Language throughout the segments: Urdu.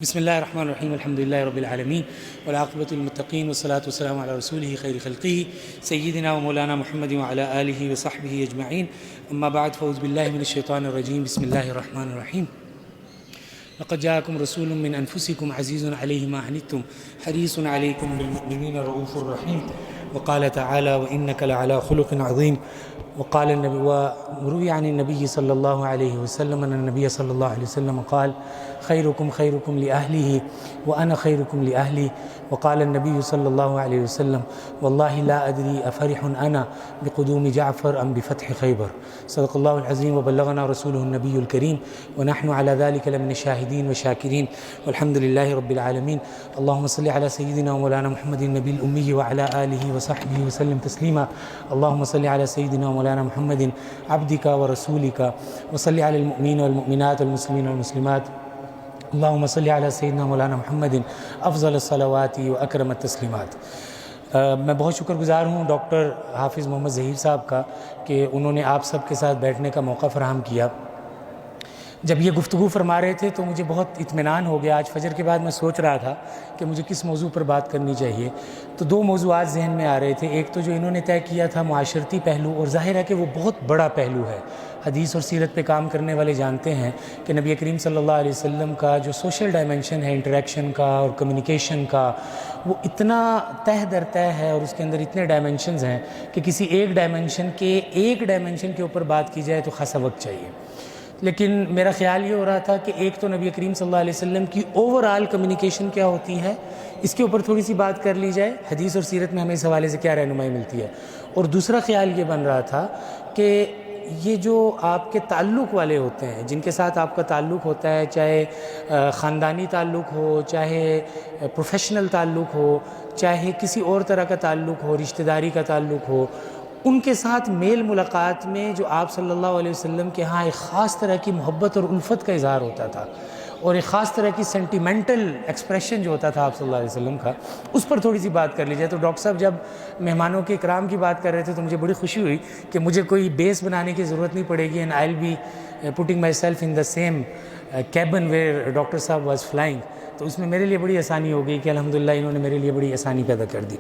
بسم الله الرحمن الرحيم الحمد لله رب العالمين والعاقبة للمتقين والصلاة والسلام على رسوله خير خلقه سيدنا ومولانا محمد وعلى آله وصحبه أجمعين أما بعد فأعوذ بالله من الشيطان الرجيم بسم الله الرحمن الرحيم لقد جاءكم رسول من أنفسكم عزيز عليه ما عنتم حريص عليكم بالمؤمنين رؤوف رحيم وقال تعالى وإنك لعلى خلق عظيم وقال النبي وروي عن النبي صلى الله عليه وسلم أن النبي صلى الله عليه وسلم قال خيركم خيركم لأهله وأنا خيركم لأهلي وقال النبي صلى الله عليه وسلم والله لا أدري أفرح أنا بقدوم جعفر أم بفتح خيبر صدق الله العظيم وبلغنا رسوله النبي الكريم ونحن على ذلك لمن الشاهدين والشاكرين والحمد لله رب العالمين اللهم صل على سيدنا ومولانا محمد النبي الأمي وعلى آله وصحبه وسلم تسليما اللهم صل على سيدنا ومولانا محمد عبدك ورسولك وصل على المؤمنين والمؤمنات والمسلمين والمسلمات اللهم صل على سیدنا مولانا محمد افضل الصلوات و اکرم التسلیمات۔ میں بہت شکر گزار ہوں ڈاکٹر حافظ محمد ظہیر صاحب کا کہ انہوں نے آپ سب کے ساتھ بیٹھنے کا موقع فراہم کیا۔ جب یہ گفتگو فرما رہے تھے تو مجھے بہت اطمینان ہو گیا۔ آج فجر کے بعد میں سوچ رہا تھا کہ مجھے کس موضوع پر بات کرنی چاہیے، تو دو موضوعات ذہن میں آ رہے تھے۔ ایک تو جو انہوں نے طے کیا تھا معاشرتی پہلو، اور ظاہر ہے کہ وہ بہت بڑا پہلو ہے۔ حدیث اور سیرت پہ کام کرنے والے جانتے ہیں کہ نبی کریم صلی اللہ علیہ وسلم کا جو سوشل ڈائمنشن ہے، انٹریکشن کا اور کمیونیکیشن کا، وہ اتنا تہ در تہ ہے اور اس کے اندر اتنے ڈائمنشنز ہیں کہ کسی ایک ڈائمنشن کے اوپر بات کی جائے تو خاصا وقت چاہیے۔ لیکن میرا خیال یہ ہو رہا تھا کہ ایک تو نبی کریم صلی اللہ علیہ وسلم کی اوور آل کمیونیکیشن کیا ہوتی ہے، اس کے اوپر تھوڑی سی بات کر لی جائے، حدیث اور سیرت میں ہمیں اس حوالے سے کیا رہنمائی ملتی ہے۔ اور دوسرا خیال یہ بن رہا تھا کہ یہ جو آپ کے تعلق والے ہوتے ہیں، جن کے ساتھ آپ کا تعلق ہوتا ہے، چاہے خاندانی تعلق ہو، چاہے پروفیشنل تعلق ہو، چاہے کسی اور طرح کا تعلق ہو، رشتہ داری کا تعلق ہو، ان کے ساتھ میل ملاقات میں جو آپ صلی اللہ علیہ وسلم کے ہاں ایک خاص طرح کی محبت اور الفت کا اظہار ہوتا تھا، اور ایک خاص طرح کی سینٹیمنٹل ایکسپریشن جو ہوتا تھا آپ صلی اللہ علیہ وسلم کا، اس پر تھوڑی سی بات کر لی جائے۔ تو ڈاکٹر صاحب جب مہمانوں کے اکرام کی بات کر رہے تھے تو مجھے بڑی خوشی ہوئی کہ مجھے کوئی بیس بنانے کی ضرورت نہیں پڑے گی، and I will be putting myself in the same cabin where doctor صاحب واز فلائنگ۔ تو اس میں میرے لیے بڑی آسانی ہو گئی کہ الحمدللہ انہوں نے میرے لیے بڑی آسانی پیدا کر دی۔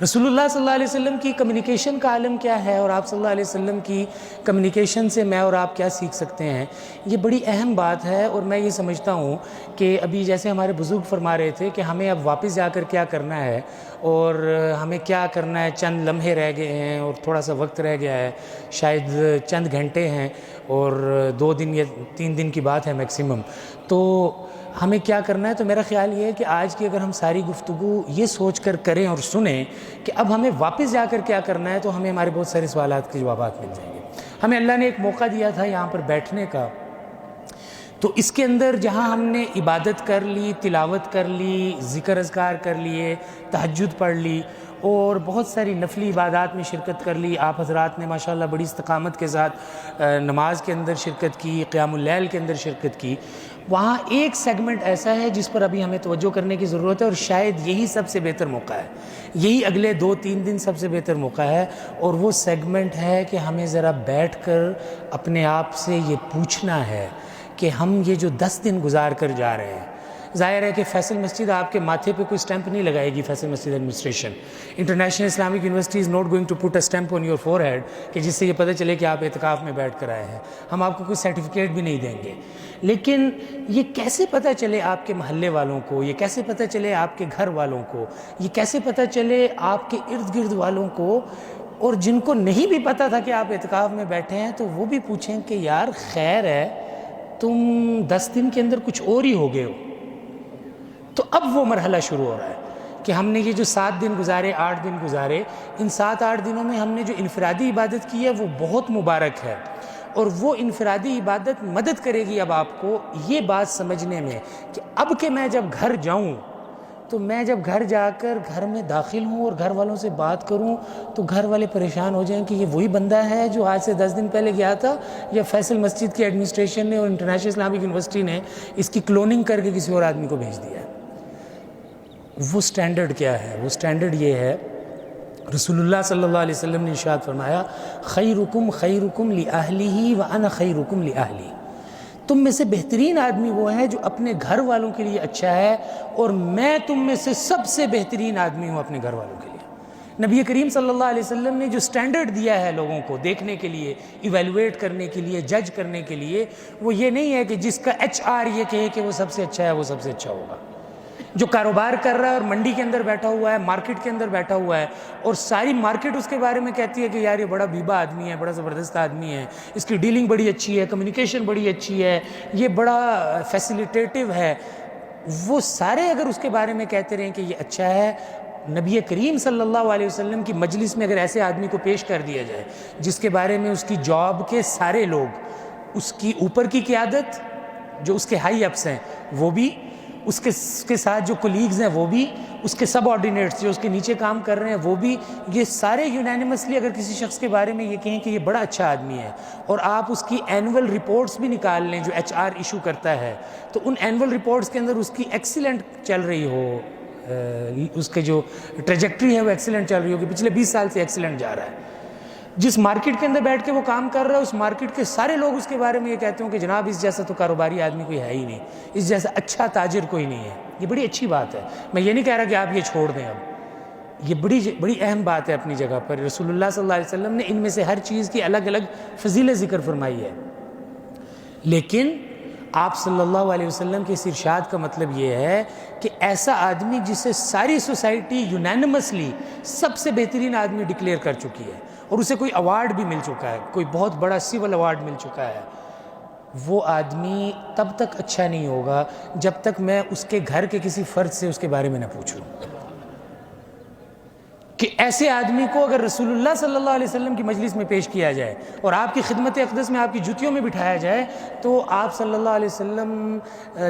رسول اللہ صلی اللہ علیہ وسلم کی کمیونیکیشن کا عالم کیا ہے، اور آپ صلی اللہ علیہ وسلم کی کمیونیکیشن سے میں اور آپ کیا سیکھ سکتے ہیں، یہ بڑی اہم بات ہے۔ اور میں یہ سمجھتا ہوں کہ ابھی جیسے ہمارے بزرگ فرما رہے تھے کہ ہمیں اب واپس جا کر کیا کرنا ہے، اور ہمیں کیا کرنا ہے، چند لمحے رہ گئے ہیں اور تھوڑا سا وقت رہ گیا ہے، شاید چند گھنٹے ہیں اور 2 دن یا 3 دن کی بات ہے میکسیمم، تو ہمیں کیا کرنا ہے۔ تو میرا خیال یہ ہے کہ آج کی اگر ہم ساری گفتگو یہ سوچ کر کریں اور سنیں کہ اب ہمیں واپس جا کر کیا کرنا ہے، تو ہمیں ہمارے بہت سارے سوالات کے جوابات مل جائیں گے۔ ہمیں اللہ نے ایک موقع دیا تھا یہاں پر بیٹھنے کا، تو اس کے اندر جہاں ہم نے عبادت کر لی، تلاوت کر لی، ذکر اذکار کر لیے، تہجد پڑھ لی اور بہت ساری نفلی عبادات میں شرکت کر لی، آپ حضرات نے ماشاءاللہ بڑی استقامت کے ساتھ نماز کے اندر شرکت کی، قیام اللیل کے اندر شرکت کی، وہاں ایک سیگمنٹ ایسا ہے جس پر ابھی ہمیں توجہ کرنے کی ضرورت ہے، اور شاید یہی سب سے بہتر موقع ہے، یہی اگلے 2-3 دن سب سے بہتر موقع ہے، اور وہ سیگمنٹ ہے کہ ہمیں ذرا بیٹھ کر اپنے آپ سے یہ پوچھنا ہے کہ ہم یہ جو 10 دن گزار کر جا رہے ہیں، ظاہر ہے کہ فیصل مسجد آپ کے ماتھے پہ کوئی سٹیمپ نہیں لگائے گی، Faisal Masjid administration, international Islamic university is not going to put a stamp on your forehead کہ جس سے یہ پتہ چلے کہ آپ اعتکاف میں بیٹھ کر آئے ہیں۔ ہم آپ کو کوئی سرٹیفکیٹ بھی نہیں دیں گے، لیکن یہ کیسے پتہ چلے آپ کے محلے والوں کو، یہ کیسے پتہ چلے آپ کے گھر والوں کو، یہ کیسے پتہ چلے آپ کے ارد گرد والوں کو، اور جن کو نہیں بھی پتہ تھا کہ آپ اعتکاف میں بیٹھے ہیں تو وہ بھی پوچھیں کہ یار خیر ہے، تم 10 دن کے اندر کچھ اور ہی ہو گئے ہو۔ تو اب وہ مرحلہ شروع ہو رہا ہے کہ ہم نے یہ جو 7 دن گزارے، 8 دن گزارے، ان 7-8 دنوں میں ہم نے جو انفرادی عبادت کی ہے وہ بہت مبارک ہے، اور وہ انفرادی عبادت مدد کرے گی اب آپ کو یہ بات سمجھنے میں کہ اب کہ میں جب گھر جاؤں تو میں جب گھر جا کر گھر میں داخل ہوں اور گھر والوں سے بات کروں تو گھر والے پریشان ہو جائیں کہ یہ وہی بندہ ہے جو آج سے 10 دن پہلے گیا تھا، یا فیصل مسجد کی ایڈمنسٹریشن نے اور انٹرنیشنل اسلامک یونیورسٹی نے اس کی کلوننگ کر کے کسی اور آدمی کو بھیج دیا ہے۔ وہ سٹینڈرڈ کیا ہے؟ وہ سٹینڈرڈ یہ ہے، رسول اللہ صلی اللہ علیہ وسلم نے ارشاد فرمایا خیرکم خیرکم لأہلہ وأنا خیرکم لأہلی، تم میں سے بہترین آدمی وہ ہے جو اپنے گھر والوں کے لیے اچھا ہے، اور میں تم میں سے سب سے بہترین آدمی ہوں اپنے گھر والوں کے لیے۔ نبی کریم صلی اللہ علیہ وسلم نے جو سٹینڈرڈ دیا ہے لوگوں کو دیکھنے کے لیے، ایویلویٹ کرنے کے لیے، جج کرنے کے لیے، وہ یہ نہیں ہے کہ جس کا ایچ آر یہ کہے کہ وہ سب سے اچھا ہے وہ سب سے اچھا ہوگا۔ جو کاروبار کر رہا ہے اور منڈی کے اندر بیٹھا ہوا ہے، مارکیٹ کے اندر بیٹھا ہوا ہے، اور ساری مارکیٹ اس کے بارے میں کہتی ہے کہ یار یہ بڑا بیبا آدمی ہے، بڑا زبردست آدمی ہے، اس کی ڈیلنگ بڑی اچھی ہے، کمیونیکیشن بڑی اچھی ہے، یہ بڑا فیسیلیٹیٹو ہے، وہ سارے اگر اس کے بارے میں کہتے رہیں کہ یہ اچھا ہے، نبی کریم صلی اللہ علیہ وسلم کی مجلس میں اگر ایسے آدمی کو پیش کر دیا جائے جس کے بارے میں اس کی جاب کے سارے لوگ، اس کی اوپر کی قیادت جو اس کے ہائی اپس ہیں وہ بھی، اس کے ساتھ جو کولیگز ہیں وہ بھی، اس کے سب آرڈینیٹس جو اس کے نیچے کام کر رہے ہیں وہ بھی، یہ سارے یونینیمسلی اگر کسی شخص کے بارے میں یہ کہیں کہ یہ بڑا اچھا آدمی ہے، اور آپ اس کی اینول رپورٹس بھی نکال لیں جو ایچ آر ایشو کرتا ہے، تو ان اینول رپورٹس کے اندر اس کی ایکسیلنٹ چل رہی ہو، اس کے جو ٹریجیکٹری ہے وہ ایکسیلنٹ چل رہی ہو کہ پچھلے 20 سال سے ایکسیلنٹ جا رہا ہے، جس مارکیٹ کے اندر بیٹھ کے وہ کام کر رہا ہے اس مارکیٹ کے سارے لوگ اس کے بارے میں یہ کہتے ہوں کہ جناب اس جیسا تو کاروباری آدمی کوئی ہے ہی نہیں، اس جیسا اچھا تاجر کوئی نہیں ہے، یہ بڑی اچھی بات ہے۔ میں یہ نہیں کہہ رہا کہ آپ یہ چھوڑ دیں، اب یہ بڑی اہم بات ہے اپنی جگہ پر۔ رسول اللہ صلی اللہ علیہ وسلم نے ان میں سے ہر چیز کی الگ الگ فضیلت ذکر فرمائی ہے، لیکن آپ صلی اللہ علیہ وسلم کے اس ارشاد کا مطلب یہ ہے کہ ایسا آدمی جسے ساری سوسائٹی یونینمسلی سب سے بہترین آدمی ڈکلیئر کر چکی ہے، اور اسے کوئی ایوارڈ بھی مل چکا ہے، کوئی بہت بڑا سول ایوارڈ مل چکا ہے، وہ آدمی تب تک اچھا نہیں ہوگا جب تک میں اس کے گھر کے کسی فرد سے اس کے بارے میں نہ پوچھوں کہ ایسے آدمی کو اگر رسول اللہ صلی اللہ علیہ وسلم کی مجلس میں پیش کیا جائے اور آپ کی خدمت اقدس میں آپ کی جوتیوں میں بٹھایا جائے تو آپ صلی اللہ علیہ وسلم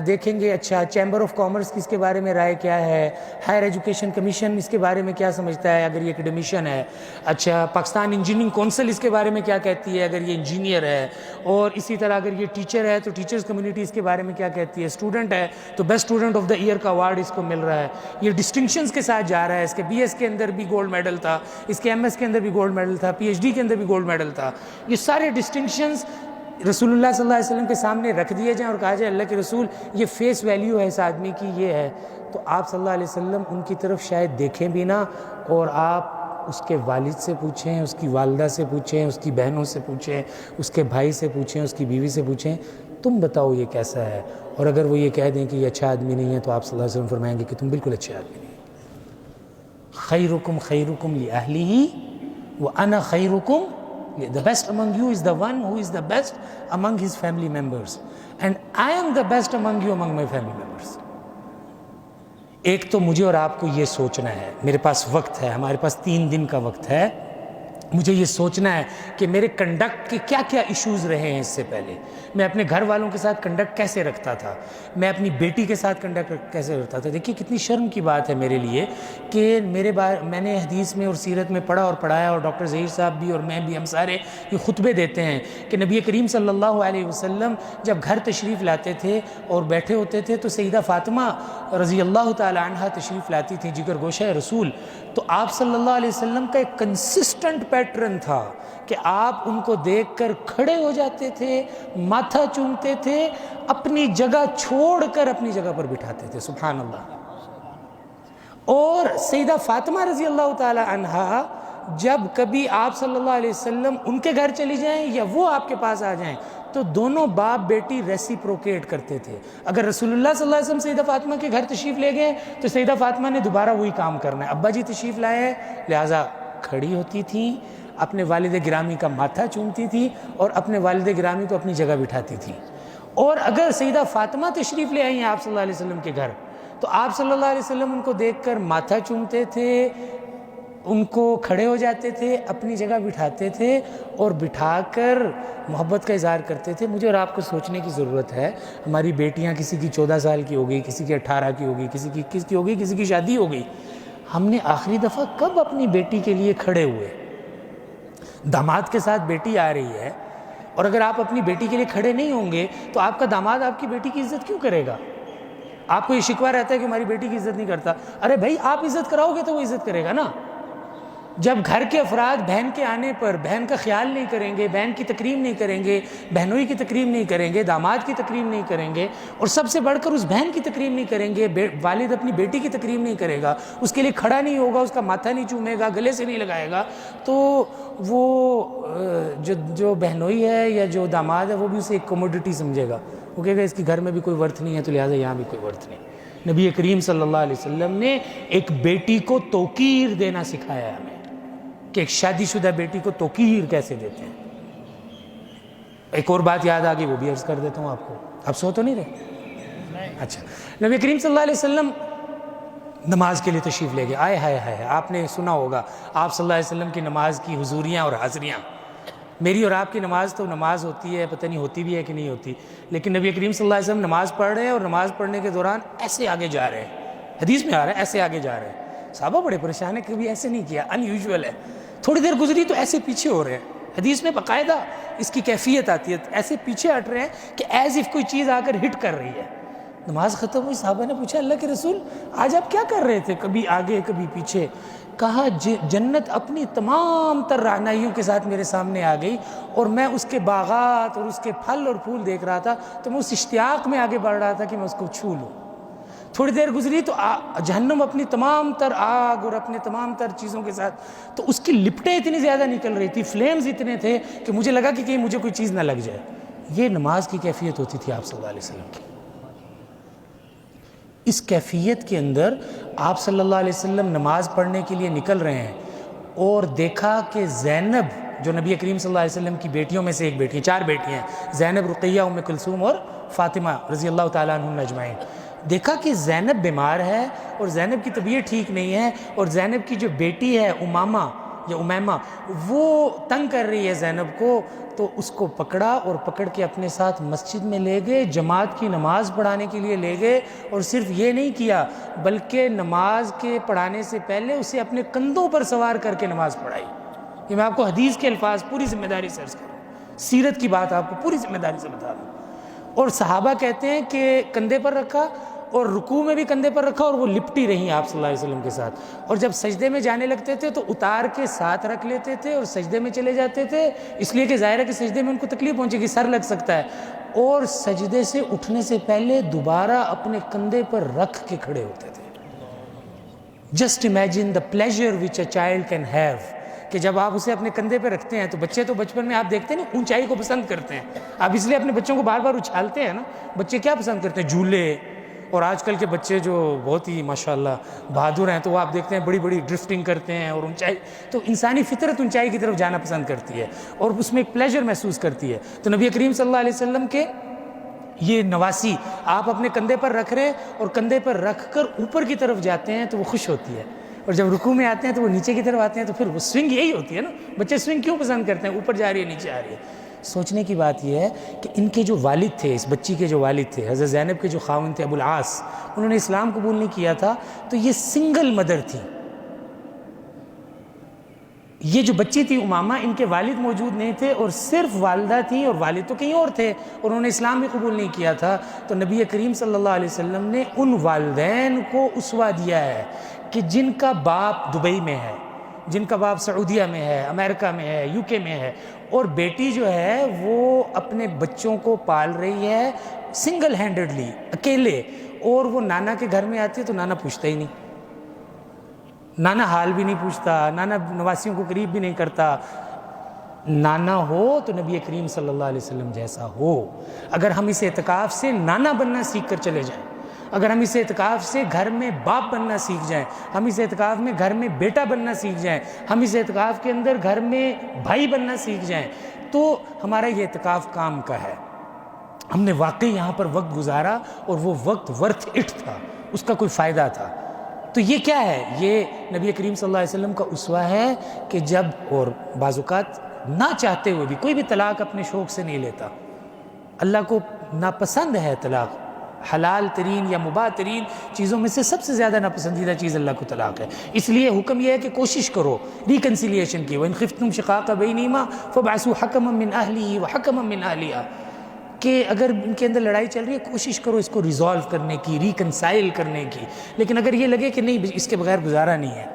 دیکھیں گے اچھا چیمبر آف کامرس کی اس کے بارے میں رائے کیا ہے، ہائر ایجوکیشن کمیشن اس کے بارے میں کیا سمجھتا ہے اگر یہ اکیڈمیشین ہے، اچھا پاکستان انجینئرنگ کونسل اس کے بارے میں کیا کہتی ہے اگر یہ انجینئر ہے، اور اسی طرح اگر یہ ٹیچر ہے تو ٹیچرز کمیونٹی اس کے بارے میں کیا کہتی ہے، اسٹوڈنٹ ہے تو best student of the year کا ایوارڈ اس کو مل رہا ہے، یہ ڈسٹنکشنز کے ساتھ جا رہا ہے، اس کے بی ایس کے اندر بھی گولڈ میڈل تھا، اس کے ایم ایس کے اندر بھی گولڈ میڈل تھا، پی ایچ ڈی کے اندر بھی گولڈ میڈل تھا، یہ سارے ڈسٹنکشنز رسول اللہ صلی اللہ علیہ وسلم کے سامنے رکھ دیے جائیں اور کہا جائے اللہ کے رسول یہ فیس ویلیو ہے اس آدمی کی یہ ہے، تو آپ صلی اللہ علیہ وسلم ان کی طرف شاید دیکھیں بھی نہ، اور آپ اس کے والد سے پوچھیں، اس کی والدہ سے پوچھیں، اس کی بہنوں سے پوچھیں، اس کے بھائی سے پوچھیں، اس کی بیوی سے پوچھیں، تم بتاؤ یہ کیسا ہے، اور اگر وہ یہ کہہ دیں کہ یہ اچھا آدمی نہیں ہے تو آپ صلی اللہ علیہ وسلم فرمائیں گے کہ تم بالکل اچھے آدمی نہیں۔ خیرکم خیرکم لأہلہ وَأَنَا خَيْرُكُمْ The best among you is the one who is the best among his family members and I am the best among you among my family members۔ ایک تو مجھے اور آپ کو یہ سوچنا ہے، میرے پاس وقت ہے، ہمارے پاس 3 دن کا وقت ہے، مجھے یہ سوچنا ہے کہ میرے کنڈکٹ کے کیا کیا ایشوز رہے ہیں اس سے پہلے، میں اپنے گھر والوں کے ساتھ کنڈکٹ کیسے رکھتا تھا، میں اپنی بیٹی کے ساتھ کنڈکٹ کیسے رکھتا تھا۔ دیکھیے کتنی شرم کی بات ہے میرے لیے کہ میں نے حدیث میں اور سیرت میں پڑھا اور پڑھایا، اور ڈاکٹر ظہیر صاحب بھی اور میں بھی، ہم سارے یہ خطبے دیتے ہیں کہ نبی کریم صلی اللہ علیہ وسلم جب گھر تشریف لاتے تھے اور بیٹھے ہوتے تھے تو سیدہ فاطمہ رضی اللہ تعالی عنہا تشریف لاتی تھیں، جگر گوشہ رسول، تو آپ صلی اللہ علیہ وسلم کا ایک کنسسٹنٹ پیٹرن تھا کہ آپ ان کو دیکھ کر کھڑے ہو جاتے تھے، ماتھا چومتے تھے، اپنی جگہ چھوڑ کر اپنی جگہ پر بٹھاتے تھے، سبحان اللہ۔ اور سیدہ فاطمہ رضی اللہ تعالی عنہا جب کبھی آپ صلی اللہ علیہ وسلم ان کے گھر چلی جائیں یا وہ آپ کے پاس آ جائیں تو دونوں باپ بیٹی ریسیپروکیٹ کرتے تھے۔ اگر رسول اللہ صلی اللہ علیہ وسلم سیدہ فاطمہ کے گھر تشریف لے گئے تو سیدہ فاطمہ نے دوبارہ وہی کام کرنا ہے، ابا جی تشریف لائے ہیں لہٰذا کھڑی ہوتی تھیں، اپنے والد گرامی کا ماتھا چومتی تھی اور اپنے والد گرامی کو اپنی جگہ بٹھاتی تھی۔ اور اگر سیدہ فاطمہ تشریف لے آئی ہیں آپ صلی اللہ علیہ وسلم کے گھر تو آپ صلی اللہ علیہ وسلم ان کو دیکھ کر ماتھا چومتے تھے، ان کو کھڑے ہو جاتے تھے، اپنی جگہ بٹھاتے تھے اور بٹھا کر محبت کا اظہار کرتے تھے۔ مجھے اور آپ کو سوچنے کی ضرورت ہے، ہماری بیٹیاں کسی کی 14 سال کی ہو گئی، کسی کی 18 کی ہو گئی، کسی کی 21 کی ہو گئی، کسی کی شادی ہو گئی، ہم نے آخری دفعہ کب اپنی بیٹی کے لیے کھڑے ہوئے؟ داماد کے ساتھ بیٹی آ رہی ہے اور اگر آپ اپنی بیٹی کے لیے کھڑے نہیں ہوں گے تو آپ کا داماد آپ کی بیٹی کی عزت کیوں کرے گا؟ آپ کو یہ شکوہ رہتا ہے کہ ہماری بیٹی کی عزت نہیں کرتا، ارے بھائی آپ عزت کراؤ گے تو وہ عزت کرے گا نا۔ جب گھر کے افراد بہن کے آنے پر بہن کا خیال نہیں کریں گے، بہن کی تکریم نہیں کریں گے، بہنوئی کی تکریم نہیں کریں گے، داماد کی تکریم نہیں کریں گے، اور سب سے بڑھ کر اس بہن کی تکریم نہیں کریں گے، والد اپنی بیٹی کی تکریم نہیں کرے گا، اس کے لیے کھڑا نہیں ہوگا، اس کا ماتھا نہیں چومے گا، گلے سے نہیں لگائے گا، تو وہ جو بہنوئی ہے یا جو داماد ہے وہ بھی اسے ایک کوموڈٹی سمجھے گا، وہ کہے گا اس کے گھر میں بھی کوئی ورتھ نہیں ہے تو لہٰذا یہاں بھی کوئی ورتھ نہیں۔ نبی کریم صلی اللہ علیہ وسلم نے ایک بیٹی کو توقیر دینا سکھایا ہے ہمیں، کہ ایک شادی شدہ بیٹی کو توقیر کیسے دیتے ہیں۔ ایک اور بات یاد آ گئی، وہ بھی عرض کر دیتا ہوں آپ کو، آپ سو تو نہیں رہے؟ اچھا، نبی کریم صلی اللہ علیہ وسلم نماز کے لیے تشریف لے گئے، آئے ہائے ہائے، آپ نے سنا ہوگا آپ صلی اللہ علیہ وسلم کی نماز کی حضوریاں اور حاضریاں۔ میری اور آپ کی نماز تو نماز ہوتی ہے، پتہ نہیں ہوتی بھی ہے کہ نہیں ہوتی، لیکن نبی کریم صلی اللہ علیہ وسلم نماز پڑھ رہے ہیں اور نماز پڑھنے کے دوران ایسے آگے جا رہے ہیں، حدیث میں آ رہا ہے ایسے آگے جا رہے ہیں۔ صحابہ بڑے پریشان ہیں، کبھی ایسے نہیں کیا، ان یوزول ہے، تھوڑی دیر گزری تو ایسے پیچھے ہو رہے ہیں۔ حدیث میں باقاعدہ اس کی کیفیت آتی ہے، ایسے پیچھے ہٹ رہے ہیں کہ ایز اف کوئی چیز آ کر ہٹ کر رہی ہے۔ نماز ختم ہوئی، صحابہ نے پوچھا اللہ کے رسول آج آپ کیا کر رہے تھے، کبھی آگے کبھی پیچھے؟ کہا جنت اپنی تمام تر رعنائیوں کے ساتھ میرے سامنے آ گئی اور میں اس کے باغات اور اس کے پھل اور پھول دیکھ رہا تھا، تو میں اس اشتیاق میں آگے بڑھ رہا تھا کہ میں اس کو چھو لوں۔ تھوڑی دیر گزری تو جہنم اپنی تمام تر آگ اور اپنے تمام تر چیزوں کے ساتھ، تو اس کی لپٹیں اتنی زیادہ نکل رہی تھی، فلیمز اتنے تھے کہ مجھے لگا کہ کہیں مجھے کوئی چیز نہ لگ جائے۔ یہ نماز کی کیفیت ہوتی تھی آپ صلی اللہ علیہ وسلم کی۔ اس کیفیت کے اندر آپ صلی اللہ علیہ وسلم نماز پڑھنے کے لیے نکل رہے ہیں اور دیکھا کہ زینب جو نبی کریم صلی اللہ علیہ وسلم کی بیٹیوں میں سے ایک بیٹی ہے، 4 بیٹیاں ہیں، زینب، رقیہ، ام کلثوم اور فاطمہ رضی اللہ تعالیٰ عنہم اجمعین۔ دیکھا کہ زینب بیمار ہے اور زینب کی طبیعت ٹھیک نہیں ہے، اور زینب کی جو بیٹی ہے امامہ یا امیمہ وہ تنگ کر رہی ہے زینب کو، تو اس کو پکڑا اور پکڑ کے اپنے ساتھ مسجد میں لے گئے، جماعت کی نماز پڑھانے کے لیے لے گئے، اور صرف یہ نہیں کیا بلکہ نماز کے پڑھانے سے پہلے اسے اپنے کندھوں پر سوار کر کے نماز پڑھائی۔ یہ میں آپ کو حدیث کے الفاظ پوری ذمہ داری سے عرض کروں، سیرت کی بات آپ کو پوری ذمہ داری سے بتا دوں۔ اور صحابہ کہتے ہیں کہ کندھے پر رکھا اور رکوع میں بھی کندھے پر رکھا، اور وہ لپٹی رہیں آپ صلی اللہ علیہ وسلم کے ساتھ، اور جب سجدے میں جانے لگتے تھے تو اتار کے ساتھ رکھ لیتے تھے اور سجدے میں چلے جاتے تھے، اس لیے کہ ظاہر ہے کہ سجدے میں ان کو تکلیف پہنچے گی، سر لگ سکتا ہے، اور سجدے سے اٹھنے سے پہلے دوبارہ اپنے کندھے پر رکھ کے کھڑے ہوتے تھے۔ Just imagine the pleasure which a child can have, کہ جب آپ اسے اپنے کندھے پہ رکھتے ہیں تو بچے تو بچپن میں آپ دیکھتے ہیں نا اونچائی کو پسند کرتے ہیں، آپ اس لیے اپنے بچوں کو بار بار اچھالتے ہیں نا، بچے کیا پسند کرتے ہیں؟ جھولے، اور آج کل کے بچے جو بہت ہی ماشاءاللہ بہادر ہیں تو وہ آپ دیکھتے ہیں بڑی بڑی ڈرفٹنگ کرتے ہیں اور اونچائی، تو انسانی فطرت اونچائی کی طرف جانا پسند کرتی ہے اور اس میں ایک پلیزر محسوس کرتی ہے۔ تو نبی کریم صلی اللہ علیہ وسلم کے یہ نواسی آپ اپنے کندھے پر رکھ رہے ہیں اور کندھے پر رکھ کر اوپر کی طرف جاتے ہیں تو وہ خوش ہوتی ہے، اور جب رکوع میں آتے ہیں تو وہ نیچے کی طرف آتے ہیں، تو پھر وہ سوئنگ یہی ہوتی ہے نا، بچے سوئنگ کیوں پسند کرتے ہیں؟ اوپر جا رہی ہے نیچے آ رہی ہے۔ سوچنے کی بات یہ ہے کہ ان کے جو والد تھے، اس بچی کے جو والد تھے، حضرت زینب کے جو خاوند تھے ابو العاص، انہوں نے اسلام قبول نہیں کیا تھا، تو یہ سنگل مدر تھی۔ یہ جو بچی تھی امامہ، ان کے والد موجود نہیں تھے اور صرف والدہ تھی، اور والد تو کہیں اور تھے اور انہوں نے اسلام بھی قبول نہیں کیا تھا، تو نبی کریم صلی اللہ علیہ وسلم نے ان والدین کو اسوہ دیا ہے کہ جن کا باپ دبئی میں ہے، جن کا باپ سعودیہ میں ہے، امریکہ میں ہے، یو کے میں ہے، اور بیٹی جو ہے وہ اپنے بچوں کو پال رہی ہے سنگل ہینڈڈلی، اکیلے، اور وہ نانا کے گھر میں آتی ہے تو نانا پوچھتا ہی نہیں، نانا حال بھی نہیں پوچھتا، نانا نواسیوں کو قریب بھی نہیں کرتا۔ نانا ہو تو نبی کریم صلی اللہ علیہ وسلم جیسا ہو۔ اگر ہم اس اعتکاف سے نانا بننا سیکھ کر چلے جائیں، اگر ہم اس اعتکاف سے گھر میں باپ بننا سیکھ جائیں، ہم اس اعتکاف میں گھر میں بیٹا بننا سیکھ جائیں، ہم اس اعتکاف کے اندر گھر میں بھائی بننا سیکھ جائیں، تو ہمارا یہ اعتکاف کام کا ہے۔ ہم نے واقعی یہاں پر وقت گزارا اور وہ وقت ورتھ اٹ تھا، اس کا کوئی فائدہ تھا۔ تو یہ کیا ہے؟ یہ نبی کریم صلی اللہ علیہ وسلم کا اسوہ ہے کہ جب، اور بعض اوقات نہ چاہتے ہوئے بھی، کوئی بھی طلاق اپنے شوق سے نہیں لیتا، اللہ کو ناپسند ہے طلاق، حلال ترین یا مباح ترین چیزوں میں سے سب سے زیادہ ناپسندیدہ چیز اللہ کو طلاق ہے، اس لیے حکم یہ ہے کہ کوشش کرو ریکنسیلیشن کی، وَإِنْ خِفْتُمْ شِقَاقَ بَيْنِهِمَا فَابْعَثُوا حَكَمًا مِّنْ أَهْلِهِ وَحَكَمًا مِّنْ أَهْلِهَا، کہ اگر ان کے اندر لڑائی چل رہی ہے کوشش کرو اس کو ریزالو کرنے کی، ریکنسائل کرنے کی، لیکن اگر یہ لگے کہ نہیں اس کے بغیر گزارا نہیں ہے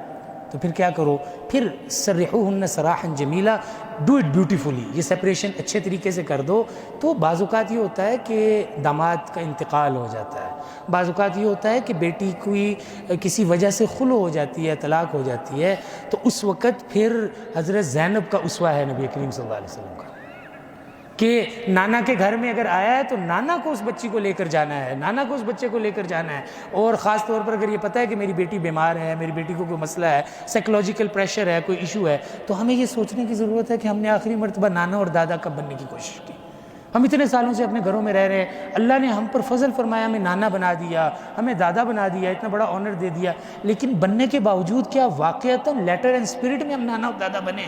تو پھر کیا کرو، پھر سرحوہن سراحا جمیلا، ڈو اٹ بیوٹیفلی، یہ سپریشن اچھے طریقے سے کر دو. تو بعض اوقات یہ ہوتا ہے کہ داماد کا انتقال ہو جاتا ہے، بعض اوقات یہ ہوتا ہے کہ بیٹی کوئی کسی وجہ سے خلو ہو جاتی ہے، طلاق ہو جاتی ہے، تو اس وقت پھر حضرت زینب کا اسوہ ہے نبی کریم صلی اللہ علیہ وسلم کا، کہ نانا کے گھر میں اگر آیا ہے تو نانا کو اس بچی کو لے کر جانا ہے، نانا کو اس بچے کو لے کر جانا ہے. اور خاص طور پر اگر یہ پتہ ہے کہ میری بیٹی بیمار ہے، میری بیٹی کو کوئی مسئلہ ہے، سائیکولوجیکل پریشر ہے، کوئی ایشو ہے، تو ہمیں یہ سوچنے کی ضرورت ہے کہ ہم نے آخری مرتبہ نانا اور دادا کب بننے کی کوشش کی. ہم اتنے سالوں سے اپنے گھروں میں رہ رہے ہیں، اللہ نے ہم پر فضل فرمایا، ہمیں نانا بنا دیا، ہمیں دادا بنا دیا، اتنا بڑا آنر دے دیا، لیکن بننے کے باوجود کیا واقعتاً لیٹر اینڈ اسپرٹ میں ہم نانا اور دادا بنے؟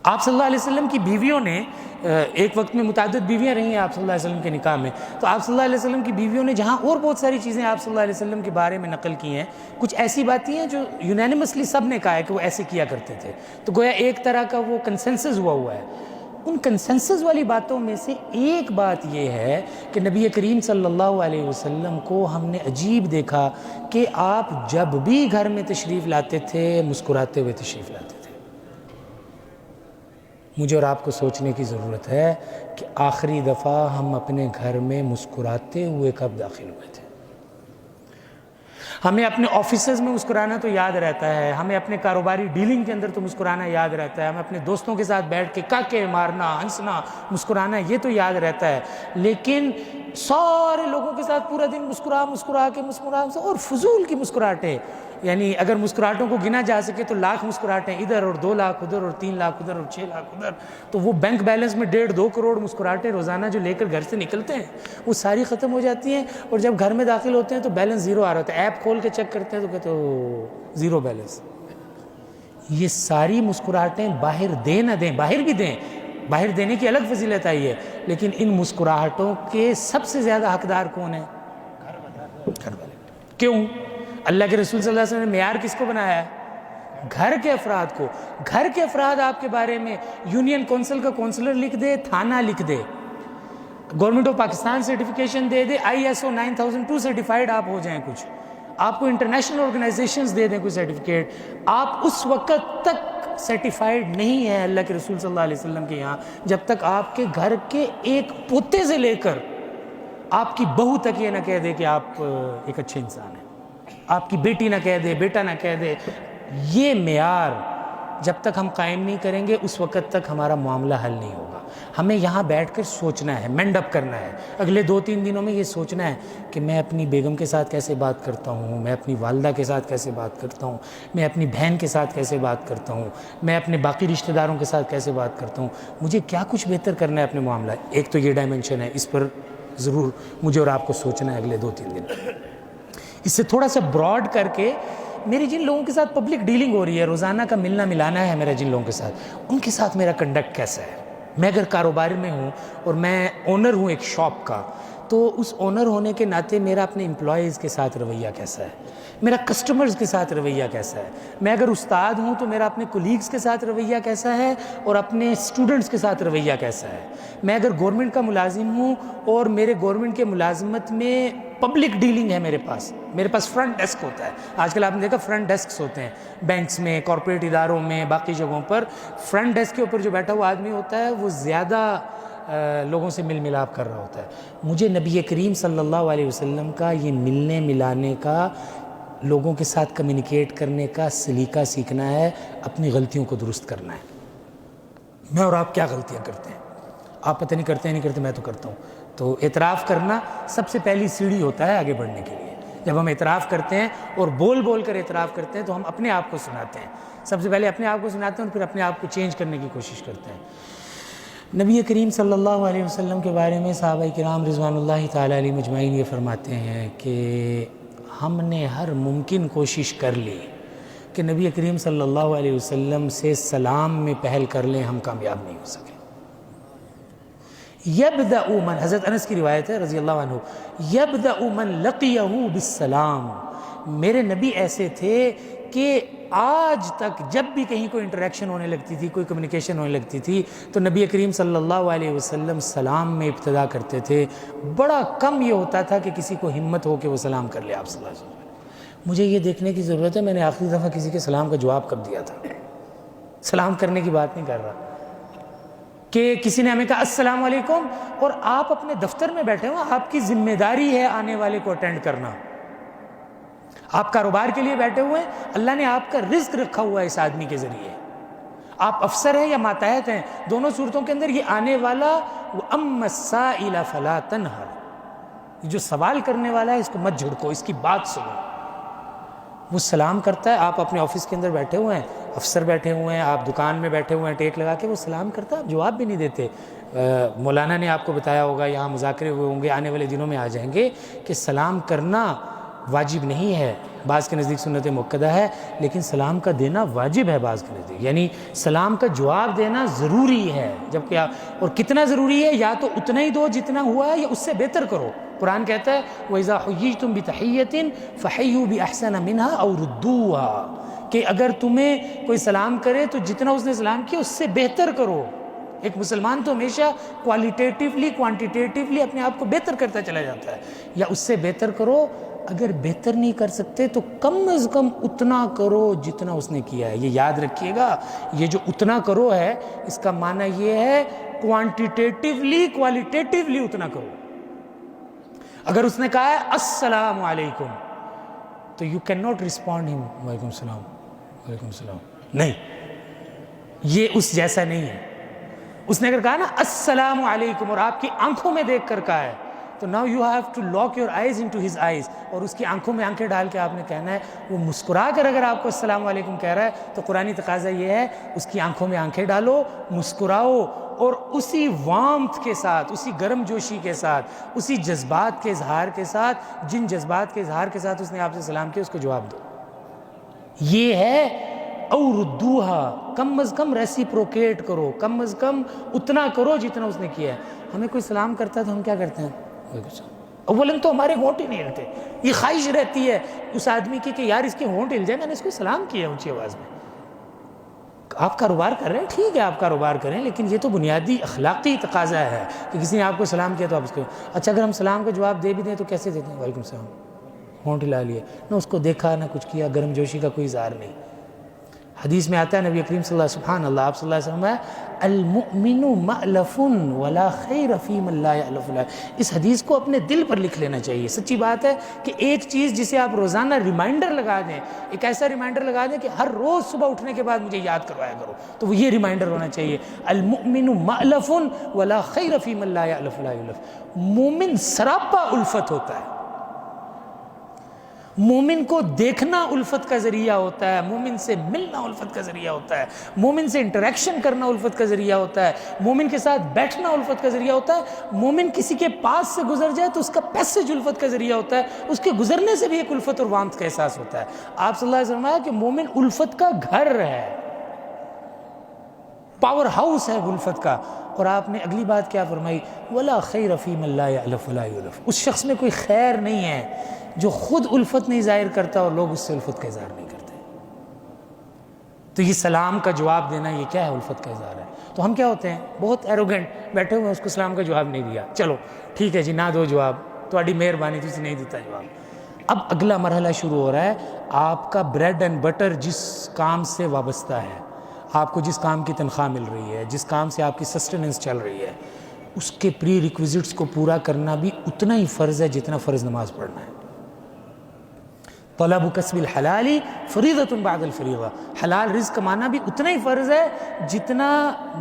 آپ صلی اللہ علیہ وسلم کی بیویوں نے، ایک وقت میں متعدد بیویاں رہی ہیں آپ صلی اللہ علیہ وسلم کے نکاح میں، تو آپ صلی اللہ علیہ وسلم کی بیویوں نے جہاں اور بہت ساری چیزیں آپ صلی اللہ علیہ وسلم کے بارے میں نقل کی ہیں، کچھ ایسی باتیں ہیں جو یونینیمسلی سب نے کہا ہے کہ وہ ایسے کیا کرتے تھے، تو گویا ایک طرح کا وہ کنسنسس ہوا ہے. ان کنسنسس والی باتوں میں سے ایک بات یہ ہے کہ نبی کریم صلی اللہ علیہ وسلم کو ہم نے عجیب دیکھا کہ آپ جب بھی گھر میں تشریف لاتے تھے مسکراتے ہوئے تشریف لاتے تھے. مجھے اور آپ کو سوچنے کی ضرورت ہے کہ آخری دفعہ ہم اپنے گھر میں مسکراتے ہوئے کب داخل ہوئے تھے؟ ہمیں اپنے آفیسز میں مسکرانا تو یاد رہتا ہے، ہمیں اپنے کاروباری ڈیلنگ کے اندر تو مسکرانا یاد رہتا ہے، ہمیں اپنے دوستوں کے ساتھ بیٹھ کے کاکے مارنا، ہنسنا، مسکرانا یہ تو یاد رہتا ہے، لیکن سارے لوگوں کے ساتھ پورا دن مسکرا کے اور فضول کی مسکراہٹیں، یعنی اگر مسکراہٹوں کو گنا جا سکے تو لاکھ مسکراہٹیں ادھر اور 2 لاکھ ادھر اور 3 لاکھ ادھر اور 6 لاکھ ادھر، تو وہ بینک بیلنس میں 1.5-2 کروڑ مسکراہٹیں روزانہ جو لے کر گھر سے نکلتے ہیں وہ ساری ختم ہو جاتی ہیں، اور جب گھر میں داخل ہوتے ہیں تو بیلنس زیرو آ رہا ہوتا ہے، ایپ کھول کے چیک کرتے ہیں تو کہتے ہو زیرو بیلنس. یہ ساری مسکراہٹیں باہر دیں نہ دیں، باہر بھی دیں، باہر دینے کی الگ فضیلت آئی ہے، لیکن ان مسکراہٹوں کے سب سے زیادہ حقدار کون ہیں؟ گھر والے. کیوں؟ اللہ کے رسول صلی اللہ علیہ وسلم نے معیار کس کو بنایا ہے؟ گھر کے افراد کو. گھر کے افراد آپ کے بارے میں یونین کونسل کا کونسلر لکھ دے، تھانہ لکھ دے، گورنمنٹ آف پاکستان سرٹیفکیشن دے دے، ISO 9002 سرٹیفائیڈ آپ ہو جائیں، کچھ آپ کو انٹرنیشنل آرگنائزیشنز دے دیں کوئی سرٹیفکیٹ، آپ اس وقت تک سرٹیفائیڈ نہیں ہیں اللہ کے رسول صلی اللہ علیہ وسلم کے یہاں جب تک آپ کے گھر کے ایک پوتے سے لے کر آپ کی بہو تک یہ نہ کہہ دے کہ آپ ایک اچھے انسان ہیں، آپ کی بیٹی نہ کہہ دے، بیٹا نہ کہہ دے. یہ معیار جب تک ہم قائم نہیں کریں گے اس وقت تک ہمارا معاملہ حل نہیں ہوگا. ہمیں یہاں بیٹھ کر سوچنا ہے، مینڈ اپ کرنا ہے، اگلے 2-3 دنوں میں یہ سوچنا ہے کہ میں اپنی بیگم کے ساتھ کیسے بات کرتا ہوں، میں اپنی والدہ کے ساتھ کیسے بات کرتا ہوں، میں اپنی بہن کے ساتھ کیسے بات کرتا ہوں، میں اپنے باقی رشتہ داروں کے ساتھ کیسے بات کرتا ہوں، مجھے کیا کچھ بہتر کرنا ہے اپنے معاملہ. ایک تو یہ ڈائمنشن ہے، اس پر ضرور مجھے اور آپ کو سوچنا ہے اگلے 2-3 دن. اس سے تھوڑا سا براڈ کر کے، میری جن لوگوں کے ساتھ پبلک ڈیلنگ ہو رہی ہے، روزانہ کا ملنا ملانا ہے میرا جن لوگوں کے ساتھ، ان کے ساتھ میرا کنڈکٹ کیسا ہے. میں اگر کاروبار میں ہوں اور میں اونر ہوں ایک شاپ کا، تو اس اونر ہونے کے ناطے میرا اپنے امپلائیز کے ساتھ رویہ کیسا ہے، میرا کسٹمرز کے ساتھ رویہ کیسا ہے. میں اگر استاد ہوں تو میرا اپنے کولیگز کے ساتھ رویہ کیسا ہے اور اپنے اسٹوڈنٹس کے ساتھ رویہ کیسا ہے. میں اگر گورنمنٹ کا ملازم ہوں اور میرے گورنمنٹ کے ملازمت میں پبلک ڈیلنگ ہے، میرے پاس فرنٹ ڈیسک ہوتا ہے. آج کل آپ نے دیکھا فرنٹ ڈیسکس ہوتے ہیں بینکس میں، کارپوریٹ اداروں میں، باقی جگہوں پر. فرنٹ ڈیسک کے اوپر جو بیٹھا ہوا آدمی ہوتا ہے وہ زیادہ لوگوں سے مل ملاپ کر رہا ہوتا ہے. مجھے نبی کریم صلی اللہ علیہ وسلم کا یہ ملنے ملانے کا، لوگوں کے ساتھ کمیونیکیٹ کرنے کا سلیقہ سیکھنا ہے، اپنی غلطیوں کو درست کرنا ہے. میں اور آپ کیا غلطیاں کرتے ہیں، آپ پتہ نہیں کرتے ہیں نہیں کرتے، میں تو کرتا ہوں. تو اعتراف کرنا سب سے پہلی سیڑھی ہوتا ہے آگے بڑھنے کے لیے. جب ہم اعتراف کرتے ہیں اور بول کر اعتراف کرتے ہیں تو ہم اپنے آپ کو سناتے ہیں. سب سے پہلے اپنے آپ کو سناتے ہیں اور پھر اپنے آپ کو چینج کرنے کی کوشش کرتے ہیں. نبی کریم صلی اللہ علیہ وسلم کے بارے میں صحابہ کرام رضوان اللہ تعالیٰ علیہ مجمعین یہ فرماتے ہیں کہ ہم نے ہر ممکن کوشش کر لی کہ نبی کریم صلی اللہ علیہ وسلم سے سلام میں پہل کر لیں، ہم کامیاب نہیں ہو سکے. یبدأ من، حضرت انس کی روایت ہے رضی اللہ عنہ، یبدأ من لقیہ بالسلام. میرے نبی ایسے تھے کہ آج تک جب بھی کہیں کوئی انٹریکشن ہونے لگتی تھی، کوئی کمیونیکیشن ہونے لگتی تھی، تو نبی کریم صلی اللہ علیہ وسلم سلام میں ابتدا کرتے تھے. بڑا کم یہ ہوتا تھا کہ کسی کو ہمت ہو کہ وہ سلام کر لے آپ صلی اللہ علیہ وسلم. مجھے یہ دیکھنے کی ضرورت ہے میں نے آخری دفعہ کسی کے سلام کا جواب کب دیا تھا. سلام کرنے کی بات نہیں کر رہا کہ کسی نے ہمیں کہا السلام علیکم اور آپ اپنے دفتر میں بیٹھے ہو, آپ کی ذمہ داری ہے آنے والے کو اٹینڈ کرنا. آپ کاروبار کے لیے بیٹھے ہوئے ہیں, اللہ نے آپ کا رزق رکھا ہوا ہے اس آدمی کے ذریعے. آپ افسر ہیں یا ماتحت ہیں, دونوں صورتوں کے اندر یہ آنے والا وَأَمَّا السَّائِلَ فَلَا تَنْهَرْ, جو سوال کرنے والا ہے اس کو مت جھڑکو, اس کی بات سنو. وہ سلام کرتا ہے, آپ اپنے آفس کے اندر بیٹھے ہوئے ہیں, افسر بیٹھے ہوئے ہیں, آپ دکان میں بیٹھے ہوئے ہیں ٹیک لگا کے, وہ سلام کرتا ہے, آپ جواب بھی نہیں دیتے. مولانا نے آپ کو بتایا ہوگا, یہاں مذاکرے ہوئے ہوں گے, آنے والے دنوں میں آ جائیں گے کہ سلام کرنا واجب نہیں ہے, بعض کے نزدیک سنت مؤکدہ ہے, لیکن سلام کا دینا واجب ہے بعض کے نزدیک. یعنی سلام کا جواب دینا ضروری ہے, جبکہ اور کتنا ضروری ہے, یا تو اتنا ہی دو جتنا ہوا ہے یا اس سے بہتر کرو. قرآن کہتا ہے وَإِذَا حُيِّيتُم بِتَحِيَّةٍ فَحَيُّوا بِأَحْسَنَ مِنْهَا أَوْ رُدُّوهَا, کہ اگر تمہیں کوئی سلام کرے تو جتنا اس نے سلام کیا اس سے بہتر کرو. ایک مسلمان تو ہمیشہ کوالیٹیٹیولی کوانٹیٹیولی اپنے آپ کو بہتر کرتا چلا جاتا ہے, یا اس سے بہتر کرو. اگر بہتر نہیں کر سکتے تو کم از کم اتنا کرو جتنا اس نے کیا ہے. یہ یاد رکھیے گا, یہ جو اتنا کرو ہے اس کا معنی یہ ہے کوانٹیٹیولی کوالیٹیٹیولی اتنا کرو. اگر اس نے کہا ہے السلام علیکم تو یو کین ناٹ ریسپونڈ ہم وعلیکم السلام وعلیکم السلام, نہیں, یہ اس جیسا نہیں ہے. اس نے اگر کہا نا السلام علیکم اور آپ کی آنکھوں میں دیکھ کر کہا ہے تو now you have to lock your eyes into his eyes, اور اس کی آنکھوں میں آنکھیں ڈال کے آپ نے کہنا ہے. وہ مسکرا کر اگر آپ کو السلام علیکم کہہ رہا ہے تو قرآنی تقاضا یہ ہے اس کی آنکھوں میں آنکھیں ڈالو, مسکراؤ, اور اسی وارمتھ کے ساتھ, اسی گرم جوشی کے ساتھ, اسی جذبات کے اظہار کے ساتھ, جن جذبات کے اظہار کے ساتھ اس نے آپ سے سلام کیا اس کو جواب دو. یہ ہے او ردوہا, کم از کم ریسیپروکیٹ کرو, کم از کم اتنا کرو جتنا اس نے کیا ہے. ہمیں کوئی سلام کرتا ہے تو ہم کیا کرتے ہیں, اولاً تو ہمارے ہونٹ ہی نہیں ہلتے. یہ خواہش رہتی ہے اس آدمی کی کہ یار اس کے ہونٹ ہل جائے, میں نے اس کو سلام کیا اونچی آواز میں. آپ کاروبار کر رہے ہیں, ٹھیک ہے آپ کاروبار کریں, لیکن یہ تو بنیادی اخلاقی تقاضا ہے کہ کسی نے آپ کو سلام کیا تو آپ اس کو, اچھا اگر ہم سلام کا جواب دے بھی دیں تو کیسے دیتے ہیں, وعلیکم السلام, ہونٹ ہلا لیے, نہ اس کو دیکھا نہ کچھ کیا, گرم جوشی کا کوئی اظہار نہیں. حدیث میں آتا ہے نبی کریم صلی اللہ سبحان اللہ, آپ صلی اللہ علیہ وسلم ہے المؤمن مألف ولا خیر فی من لا یألف له. اس حدیث کو اپنے دل پر لکھ لینا چاہیے. سچی بات ہے کہ ایک چیز جسے آپ روزانہ ریمائنڈر لگا دیں, ایک ایسا ریمائنڈر لگا دیں کہ ہر روز صبح اٹھنے کے بعد مجھے یاد کروایا کرو, تو وہ یہ ریمائنڈر ہونا چاہیے المؤمن مألف ولا خیر فی من لا یألف له. مومن سراپا الفت ہوتا ہے, مومن کو دیکھنا الفت کا ذریعہ ہوتا ہے, مومن سے ملنا الفت کا ذریعہ ہوتا ہے, مومن سے انٹریکشن کرنا الفت کا ذریعہ ہوتا ہے, مومن کے ساتھ بیٹھنا الفت کا ذریعہ ہوتا ہے, مومن کسی کے پاس سے گزر جائے تو اس کا پیسج الفت کا ذریعہ ہوتا ہے, اس کے گزرنے سے بھی ایک الفت اور وامت کا احساس ہوتا ہے. آپ صلی اللہ علیہ وسلم کہ مومن الفت کا گھر ہے, پاور ہاؤس ہے الفت کا. اور آپ نے اگلی بات کیا فرمائی, ولا خیر فی من لا یألف ولا یؤلف. اس شخص میں کوئی خیر نہیں ہے جو خود الفت نہیں ظاہر کرتا اور لوگ اس سے الفت کا اظہار نہیں کرتے. تو یہ سلام کا جواب دینا یہ کیا ہے, الفت کا اظہار ہے. تو ہم کیا ہوتے ہیں, بہت ایروگنٹ بیٹھے ہوئے, اس کو سلام کا جواب نہیں دیا, چلو ٹھیک ہے جی نہ دو جواب, تہاڈی مہربانی تسی نہیں دیتا جواب. اب اگلا مرحلہ شروع ہو رہا ہے, آپ کا بریڈ اینڈ بٹر جس کام سے وابستہ ہے, آپ کو جس کام کی تنخواہ مل رہی ہے, جس کام سے آپ کی سسٹیننس چل رہی ہے, اس کے پری ریکویزٹس کو پورا کرنا بھی اتنا ہی فرض ہے جتنا فرض نماز پڑھنا ہے. طلب کسب الحلال فریضۃ بعد الفریضہ, حلال رزق کمانا بھی اتنا ہی فرض ہے جتنا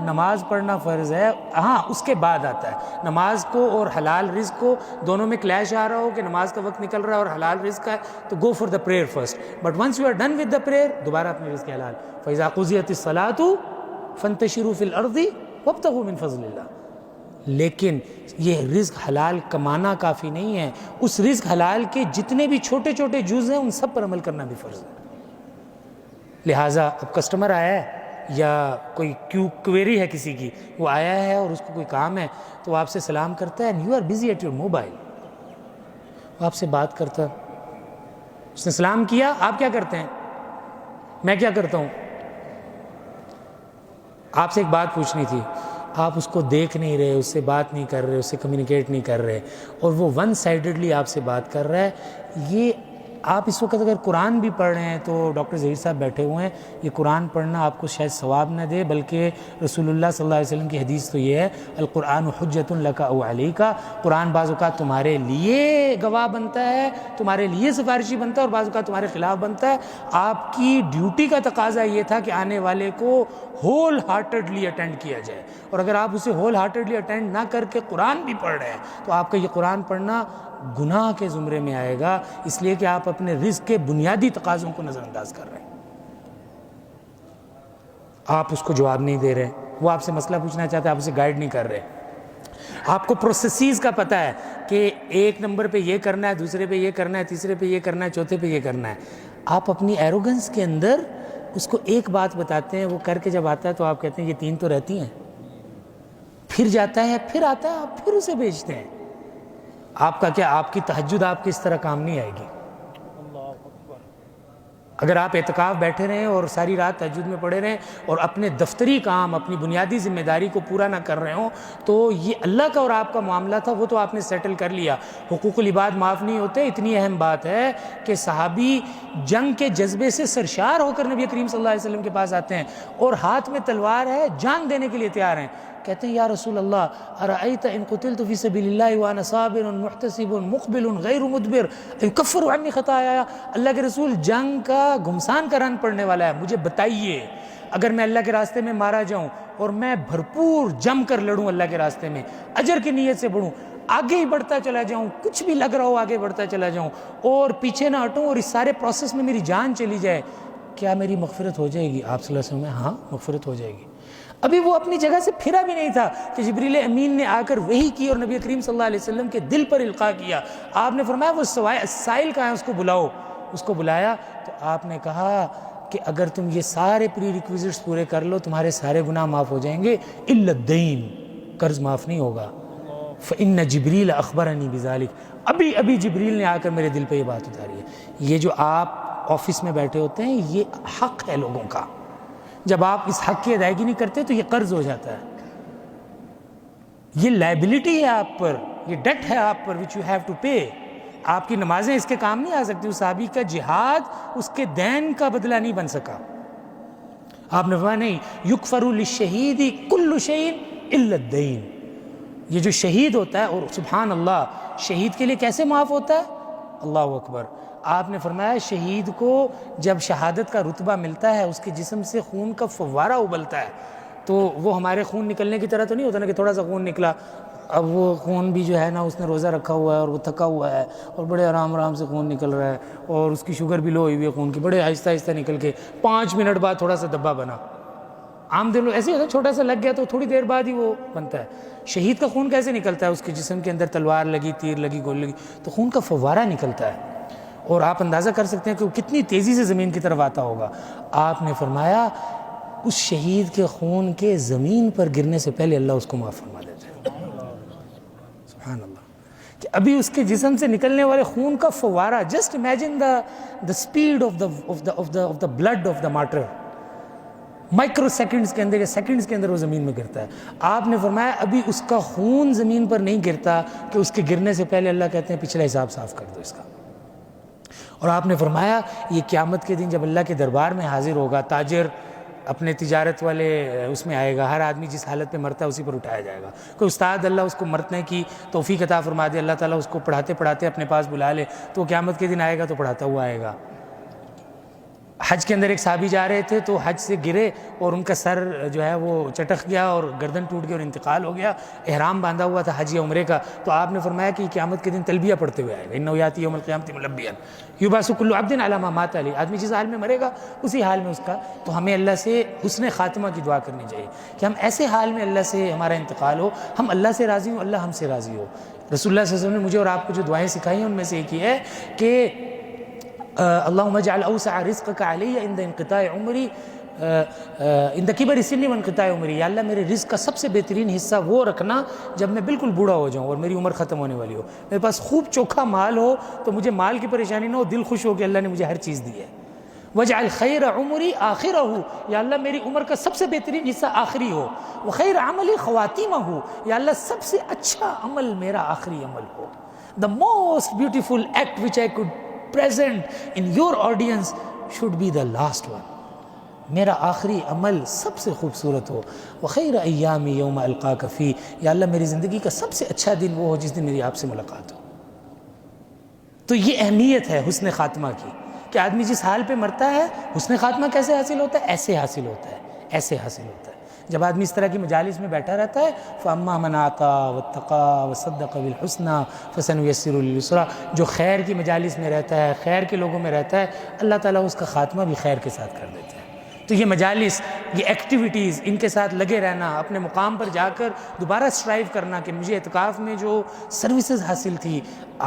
نماز پڑھنا فرض ہے. ہاں اس کے بعد آتا ہے نماز کو اور حلال رزق کو, دونوں میں کلیش آ رہا ہو کہ نماز کا وقت نکل رہا ہے اور حلال رزق ہے تو go for the prayer first, but once you are done with the prayer دوبارہ اپنے رزق حلال. فاذا قضیت الصلاۃ فانتشروا فی الارض وابتغوا من فضل اللہ. لیکن یہ رزق حلال کمانا کافی نہیں ہے, اس رزق حلال کے جتنے بھی چھوٹے چھوٹے جز ہیں ان سب پر عمل کرنا بھی فرض ہے. لہٰذا اب کسٹمر آیا ہے یا کوئی کویری ہے کسی کی, وہ آیا ہے اور اس کو کوئی کام ہے تو وہ آپ سے سلام کرتا ہے, and you are busy at your mobile, وہ آپ سے بات کرتا, اس نے سلام کیا, آپ کیا کرتے ہیں, میں کیا کرتا ہوں, آپ سے ایک بات پوچھنی تھی, آپ اس کو دیکھ نہیں رہے, اس سے بات نہیں کر رہے, اس سے کمیونیکیٹ نہیں کر رہے, اور وہ ون سائیڈڈلی آپ سے بات کر رہا ہے. یہ آپ اس وقت اگر قرآن بھی پڑھ رہے ہیں تو ڈاکٹر ظہیر صاحب بیٹھے ہوئے ہیں، یہ قرآن پڑھنا آپ کو شاید ثواب نہ دے، بلکہ رسول اللہ صلی اللہ علیہ وسلم کی حدیث تو یہ ہے، القرآن حجۃ لک او علیک، قرآن بعض اوقات تمہارے لیے گواہ بنتا ہے، تمہارے لیے سفارشی بنتا ہے، اور بعض اوقات تمہارے خلاف بنتا ہے۔ آپ کی ڈیوٹی کا تقاضا یہ تھا کہ آنے والے کو ہول ہارٹڈلی اٹینڈ کیا جائے، اور اگر آپ اسے ہول ہارٹڈلی اٹینڈ نہ کر کے قرآن بھی پڑھ رہے ہیں تو آپ کا یہ قرآن پڑھنا گناہ کے زمرے میں آئے گا، اس لیے کہ آپ اپنے رزق کے بنیادی تقاضوں کو نظر انداز کر رہے ہیں۔ آپ اس کو جواب نہیں دے رہے، وہ آپ سے مسئلہ پوچھنا چاہتے ہیں، آپ اسے گائیڈ نہیں کر رہے۔ آپ کو پروسیسز کا پتہ ہے کہ ایک نمبر پہ یہ کرنا ہے، دوسرے پہ یہ کرنا ہے، تیسرے پہ یہ کرنا ہے، چوتھے پہ یہ کرنا ہے۔ آپ اپنی ایروگنس کے اندر اس کو ایک بات بتاتے ہیں، وہ کر کے جب آتا ہے تو آپ کہتے ہیں یہ تین تو رہتی ہیں، پھر جاتا ہے، پھر آتا ہے، آپ پھر اسے بیچتے ہیں۔ آپ کا کیا، آپ کی تہجد آپ کی اس طرح کام نہیں آئے گی۔ اگر آپ اعتکاف بیٹھے رہیں اور ساری رات تہجد میں پڑے رہیں اور اپنے دفتری کام، اپنی بنیادی ذمہ داری کو پورا نہ کر رہے ہوں، تو یہ اللہ کا اور آپ کا معاملہ تھا، وہ تو آپ نے سیٹل کر لیا، حقوق العباد معاف نہیں ہوتے۔ اتنی اہم بات ہے کہ صحابی جنگ کے جذبے سے سرشار ہو کر نبی کریم صلی اللہ علیہ وسلم کے پاس آتے ہیں اور ہاتھ میں تلوار ہے، جان دینے کے لیے تیار ہیں۔ کہتے ہیں یا رسول اللہ ارأیت ان قتلت فی سبیل اللہ وانا صابر محتسب مقبل غیر مدبر یکفر عنی خطایا، اللہ کے رسول جنگ کا گھمسان کا رن پڑنے والا ہے، مجھے بتائیے اگر میں اللہ کے راستے میں مارا جاؤں اور میں بھرپور جم کر لڑوں اللہ کے راستے میں، اجر کی نیت سے بڑھوں، آگے ہی بڑھتا چلا جاؤں، کچھ بھی لگ رہا ہو آگے بڑھتا چلا جاؤں اور پیچھے نہ ہٹوں اور اس سارے پروسیس میں میری جان چلی جائے، کیا میری مغفرت ہو جائے گی؟ آپ صلی اللہ علیہ وسلم میں ہاں مغفرت ہو جائے گی۔ ابھی وہ اپنی جگہ سے پھرا بھی نہیں تھا کہ جبریل امین نے آ کر وحی کی اور نبی کریم صلی اللہ علیہ وسلم کے دل پر القاء کیا۔ آپ نے فرمایا وہ سائل کہاں ہے، اس کو بلاؤ۔ اس کو بلایا تو آپ نے کہا کہ اگر تم یہ سارے پری ریکویزٹس پورے کر لو تمہارے سارے گناہ معاف ہو جائیں گے، الا الدین، قرض معاف نہیں ہوگا۔ فإن جبریل اخبرنی بذلک، ابھی جبریل نے آ کر میرے دل پہ یہ بات اتاری ہے۔ یہ جو آپ آفس میں بیٹھے ہوتے ہیں یہ حق ہے لوگوں کا، جب آپ اس حق کی ادائیگی نہیں کرتے تو یہ قرض ہو جاتا ہے، یہ لائبلٹی ہے آپ پر، یہ ڈیٹ ہے آپ پر which you have to pay۔ آپ کی نمازیں اس کے کام نہیں آ سکتی، اس صحابی کا جہاد اس کے دین کا بدلہ نہیں بن سکا۔ آپ نے فرمایا نہیں، یکفر للشہید کل شیء الا الدین، یہ جو شہید ہوتا ہے، اور سبحان اللہ شہید کے لیے کیسے معاف ہوتا ہے، اللہ اکبر۔ آپ نے فرمایا شہید کو جب شہادت کا رتبہ ملتا ہے، اس کے جسم سے خون کا فوارہ ابلتا ہے، تو وہ ہمارے خون نکلنے کی طرح تو نہیں ہوتا نا کہ تھوڑا سا خون نکلا، اب وہ خون بھی جو ہے نا اس نے روزہ رکھا ہوا ہے اور وہ تھکا ہوا ہے اور بڑے آرام سے خون نکل رہا ہے اور اس کی شوگر بھی لو ہوئی ہوئی ہے خون کی، بڑے آہستہ آہستہ نکل کے 5 منٹ بعد تھوڑا سا دبا بنا۔ عام دل ایسے ہوتا ہے، چھوٹا سا لگ گیا تو تھوڑی دیر بعد ہی وہ بنتا ہے۔ شہید کا خون کیسے نکلتا ہے؟ اس کے جسم کے اندر تلوار لگی، تیر لگی، گول لگی، تو خون کا فوارہ نکلتا ہے، اور آپ اندازہ کر سکتے ہیں کہ وہ کتنی تیزی سے زمین کی طرف آتا ہوگا۔ آپ نے فرمایا اس شہید کے خون کے زمین پر گرنے سے پہلے اللہ اس کو معاف فرما دیتا ہے۔ سبحان اللہ، کہ ابھی اس کے جسم سے نکلنے والے خون کا فوارہ، just imagine the speed of the blood of the martyr، microseconds کے اندر یا سیکنڈز کے اندر وہ زمین میں گرتا ہے۔ آپ نے فرمایا ابھی اس کا خون زمین پر نہیں گرتا کہ اس کے گرنے سے پہلے اللہ کہتے ہیں پچھلا حساب صاف کر دو اس کا۔ اور آپ نے فرمایا یہ قیامت کے دن جب اللہ کے دربار میں حاضر ہوگا، تاجر اپنے تجارت والے اس میں آئے گا، ہر آدمی جس حالت میں مرتا ہے اسی پر اٹھایا جائے گا۔ کوئی استاد اللہ اس کو مرنے کی توفیق عطا فرما دے، اللہ تعالیٰ اس کو پڑھاتے پڑھاتے اپنے پاس بلا لے، تو وہ قیامت کے دن آئے گا تو پڑھاتا ہوا آئے گا۔ حج کے اندر ایک صحابی جا رہے تھے تو حج سے گرے اور ان کا سر جو ہے وہ چٹک گیا اور گردن ٹوٹ گئی اور انتقال ہو گیا، احرام باندھا ہوا تھا حج یا عمرے کا، تو آپ نے فرمایا کہ قیامت کے دن تلبیہ پڑھتے ہوئے آئے گا، انہ یاتی یوم القیامۃ ملبیا یبعث کل عبد علی ما مات علیہ، آدمی جس حال میں مرے گا اسی حال میں اس کا، تو ہمیں اللہ سے حسن خاتمہ کی دعا کرنی چاہیے کہ ہم ایسے حال میں اللہ سے ہمارا انتقال ہو، ہم اللہ سے راضی ہوں، اللہ ہم سے راضی ہو۔ رسول اللہ صلی اللہ علیہ وسلم نے مجھے اور آپ کو جو دعائیں سکھائی ہیں ان میں سے ایک یہ ہے کہ اللہم اجعل اوسع رزقک علی عند انقطاع عمری عند کبر سنی وانقطاع عمری، یا اللہ میرے رزق کا سب سے بہترین حصہ وہ رکھنا جب میں بالکل بوڑھا ہو جاؤں اور میری عمر ختم ہونے والی ہو، میرے پاس خوب چوکھا مال ہو تو مجھے مال کی پریشانی نہ ہو، دل خوش ہو کہ اللہ نے مجھے ہر چیز دی ہے۔ وجعل خیر عمری آخرہ، یا اللہ میری عمر کا سب سے بہترین حصہ آخری ہو، وخیر عملی خواتیمہ ہو، یا اللہ سب سے اچھا عمل میرا آخری عمل ہو۔ The most beautiful act which I could present in your audience should be the last one. میرا آخری عمل سب سے خوبصورت ہو. وخیر ایامی یوم القاک فی، یا اللہ میری زندگی کا سب سے اچھا دن وہ ہو جس دن میری آپ سے ملاقات ہو. تو یہ اہمیت ہے حسن خاتمہ کی کہ آدمی جس حال پہ مرتا ہے، حسن خاتمہ کیسے حاصل ہوتا ہے؟ ایسے حاصل ہوتا ہے، ایسے حاصل ہوتا ہے. جب آدمی اس طرح کی مجالس میں بیٹھا رہتا ہے، فَأَمَّا مَنْ آتَى وَاتَّقَى وَصَدَّقَ بِالْحُسْنَى فَسَنُيَسِّرُهُ لِلْيُسْرَى، جو خیر کی مجالس میں رہتا ہے، خیر کے لوگوں میں رہتا ہے، اللہ تعالیٰ اس کا خاتمہ بھی خیر کے ساتھ کر دیتے ہیں. تو یہ مجالس، یہ ایکٹیویٹیز، ان کے ساتھ لگے رہنا، اپنے مقام پر جا کر دوبارہ اسٹرائیو کرنا کہ مجھے اعتکاف میں جو سروسز حاصل تھی،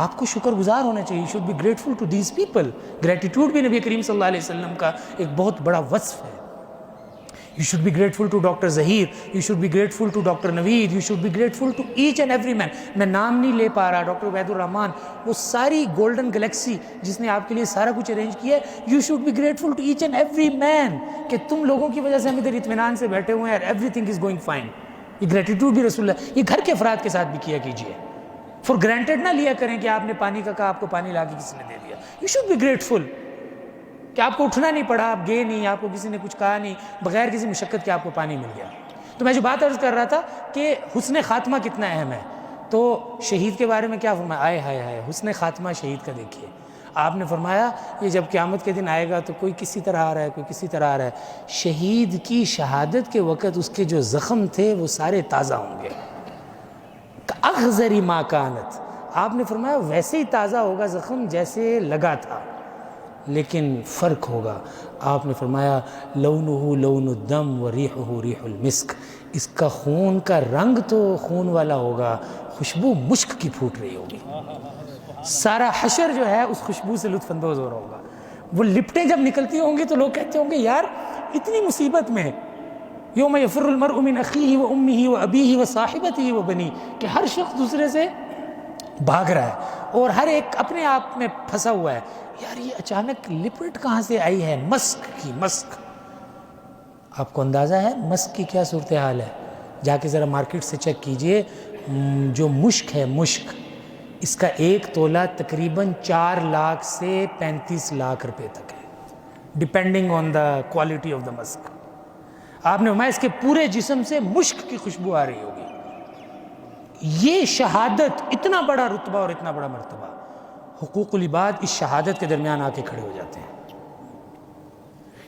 آپ کو شکر گزار ہونا چاہیے. You should be grateful to these people. Gratitude بھی نبی کریم صلی اللہ علیہ وسلم کا ایک بہت بڑا وصف ہے. You should be grateful to Dr. Zahir. You should be grateful to Dr. Naveed. You should be grateful to each and every man. میں نام نہیں لے پا رہا. ڈاکٹر عبید الرحمان، وہ ساری گولڈن گلیکسی جس نے آپ کے لیے سارا کچھ ارینج کیا ہے. You should be grateful to each and every man کہ تم لوگوں کی وجہ سے ہم ادھر اطمینان سے بیٹھے ہوئے ہیں. everything is going fine. یہ گریٹیٹیوڈ بھی رسول اللہ، یہ گھر کے افراد کے ساتھ بھی کیا کیجیے. فار گرانٹیڈ نہ لیا کریں کہ آپ نے پانی کا کہا، آپ کو پانی لا کے کسی نے دے دیا. You should be grateful کہ آپ کو اٹھنا نہیں پڑا، آپ گئے نہیں، آپ کو کسی نے کچھ کہا نہیں، بغیر کسی مشقت کے آپ کو پانی مل گیا. تو میں جو بات عرض کر رہا تھا کہ حسن خاتمہ کتنا اہم ہے. تو شہید کے بارے میں کیا فرمایا؟ آئے ہائے ہائے، حسن خاتمہ شہید کا دیکھیے. آپ نے فرمایا یہ جب قیامت کے دن آئے گا تو کوئی کسی طرح آ رہا ہے، کوئی کسی طرح آ رہا ہے. شہید کی شہادت کے وقت اس کے جو زخم تھے وہ سارے تازہ ہوں گے. اخضری ما کانت، آپ نے فرمایا ویسے ہی تازہ ہوگا زخم جیسے لگا تھا، لیکن فرق ہوگا. آپ نے فرمایا لونہ لون الدم و ریحہ ریح المسک، اس کا خون کا رنگ تو خون والا ہوگا، خوشبو مشک کی پھوٹ رہی ہوگی. سارا حشر جو ہے اس خوشبو سے لطف اندوز ہو رہا ہوگا. وہ لپٹیں جب نکلتی ہوں گی تو لوگ کہتے ہوں گے یار اتنی مصیبت میں. یوم یفر المرء من اخیہ و امہ و ابیہ و صاحبتہ و بنیہ، کہ ہر شخص دوسرے سے بھاگ رہا ہے اور ہر ایک اپنے آپ میں پھنسا ہوا ہے. یار یہ اچانک لپٹ کہاں سے آئی ہے؟ مسک کی. مسک، آپ کو اندازہ ہے مسک کی کیا صورتحال ہے؟ جا کے ذرا مارکیٹ سے چیک کیجئے. جو مشک ہے، مشک، اس کا ایک تولہ تقریباً 4 لاکھ سے 35 لاکھ روپے تک ہے، depending on the quality of the musk. آپ نے فرمایا اس کے پورے جسم سے مشک کی خوشبو آ رہی ہوگی. یہ شہادت، اتنا بڑا رتبہ اور اتنا بڑا مرتبہ، حقوق العباد اس شہادت کے درمیان آ کے کھڑے ہو جاتے ہیں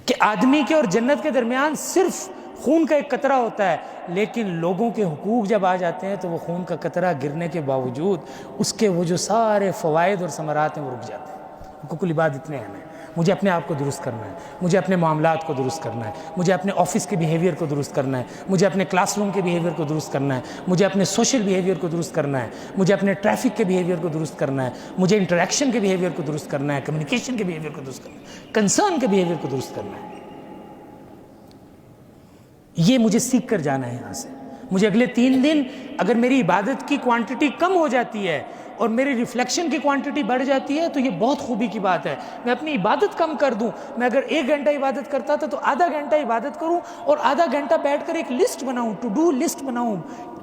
کہ آدمی کے اور جنت کے درمیان صرف خون کا ایک قطرہ ہوتا ہے، لیکن لوگوں کے حقوق جب آ جاتے ہیں تو وہ خون کا قطرہ گرنے کے باوجود اس کے وہ جو سارے فوائد اور ثمرات ہیں وہ رک جاتے ہیں. حقوق العباد اتنے اہم ہیں. مجھے اپنے آپ کو درست کرنا ہے، مجھے اپنے معاملات کو درست کرنا ہے، مجھے اپنے آفس کے بیہیویئر کو درست کرنا ہے، مجھے اپنے کلاس روم کے بیہیویئر کو درست کرنا ہے، مجھے اپنے سوشل بیہیویئر کو درست کرنا ہے، مجھے اپنے ٹریفک کے بیہیویئر کو درست کرنا ہے، مجھے انٹریکشن کے بیہیویئر کو درست کرنا ہے، کمیونیکیشن کے بیہیویئر کو درست کرنا ہے، کنسرن کے بیہیویئر کو درست کرنا ہے. یہ مجھے سیکھ کر جانا ہے یہاں سے. مجھے اگلے 3 دن اگر میری عبادت کی کوانٹٹی کم ہو جاتی ہے اور میری ریفلیکشن کی کوانٹٹی بڑھ جاتی ہے تو یہ بہت خوبی کی بات ہے. میں اپنی عبادت کم کر دوں. میں اگر 1 گھنٹہ عبادت کرتا تھا تو آدھا گھنٹہ عبادت کروں اور آدھا گھنٹہ بیٹھ کر ایک لسٹ بناؤں، ٹو ڈو لسٹ بناؤں،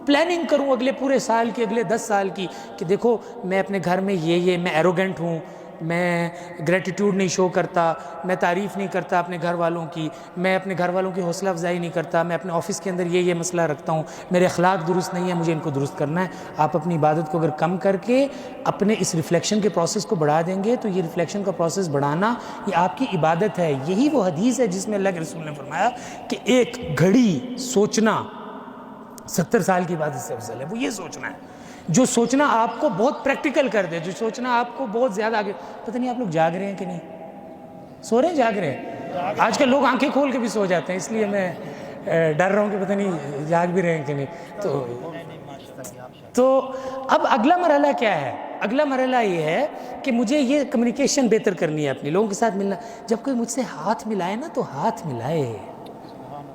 پلاننگ کروں اگلے پورے سال کی، اگلے 10 سال کی، کہ دیکھو میں اپنے گھر میں یہ میں ایروگنٹ ہوں، میں گریٹیٹیوڈ نہیں شو کرتا، میں تعریف نہیں کرتا اپنے گھر والوں کی، میں اپنے گھر والوں کی حوصلہ افزائی نہیں کرتا، میں اپنے آفس کے اندر یہ مسئلہ رکھتا ہوں، میرے اخلاق درست نہیں ہے، مجھے ان کو درست کرنا ہے. آپ اپنی عبادت کو اگر کم کر کے اپنے اس ریفلیکشن کے پروسیس کو بڑھا دیں گے تو یہ ریفلیکشن کا پروسیس بڑھانا یہ آپ کی عبادت ہے. یہی وہ حدیث ہے جس میں اللہ کے رسول نے فرمایا کہ ایک گھڑی سوچنا 70 سال کی عبادت سے افضل ہے. وہ یہ سوچنا ہے جو سوچنا آپ کو بہت پریکٹیکل کر دے، جو سوچنا آپ کو بہت زیادہ آگے. پتہ نہیں آپ لوگ جاگ رہے ہیں کہ نہیں؟ سو رہے ہیں، جاگ رہے ہیں؟ آج کل لوگ آنکھیں کھول کے بھی سو جاتے ہیں، اس لیے میں ڈر رہا ہوں کہ پتہ نہیں جاگ بھی رہے ہیں کہ نہیں. تو اب اگلا مرحلہ کیا ہے؟ اگلا مرحلہ یہ ہے کہ مجھے یہ کمیونیکیشن بہتر کرنی ہے، اپنی لوگوں کے ساتھ ملنا. جب کوئی مجھ سے ہاتھ ملائے نا تو ہاتھ ملائے.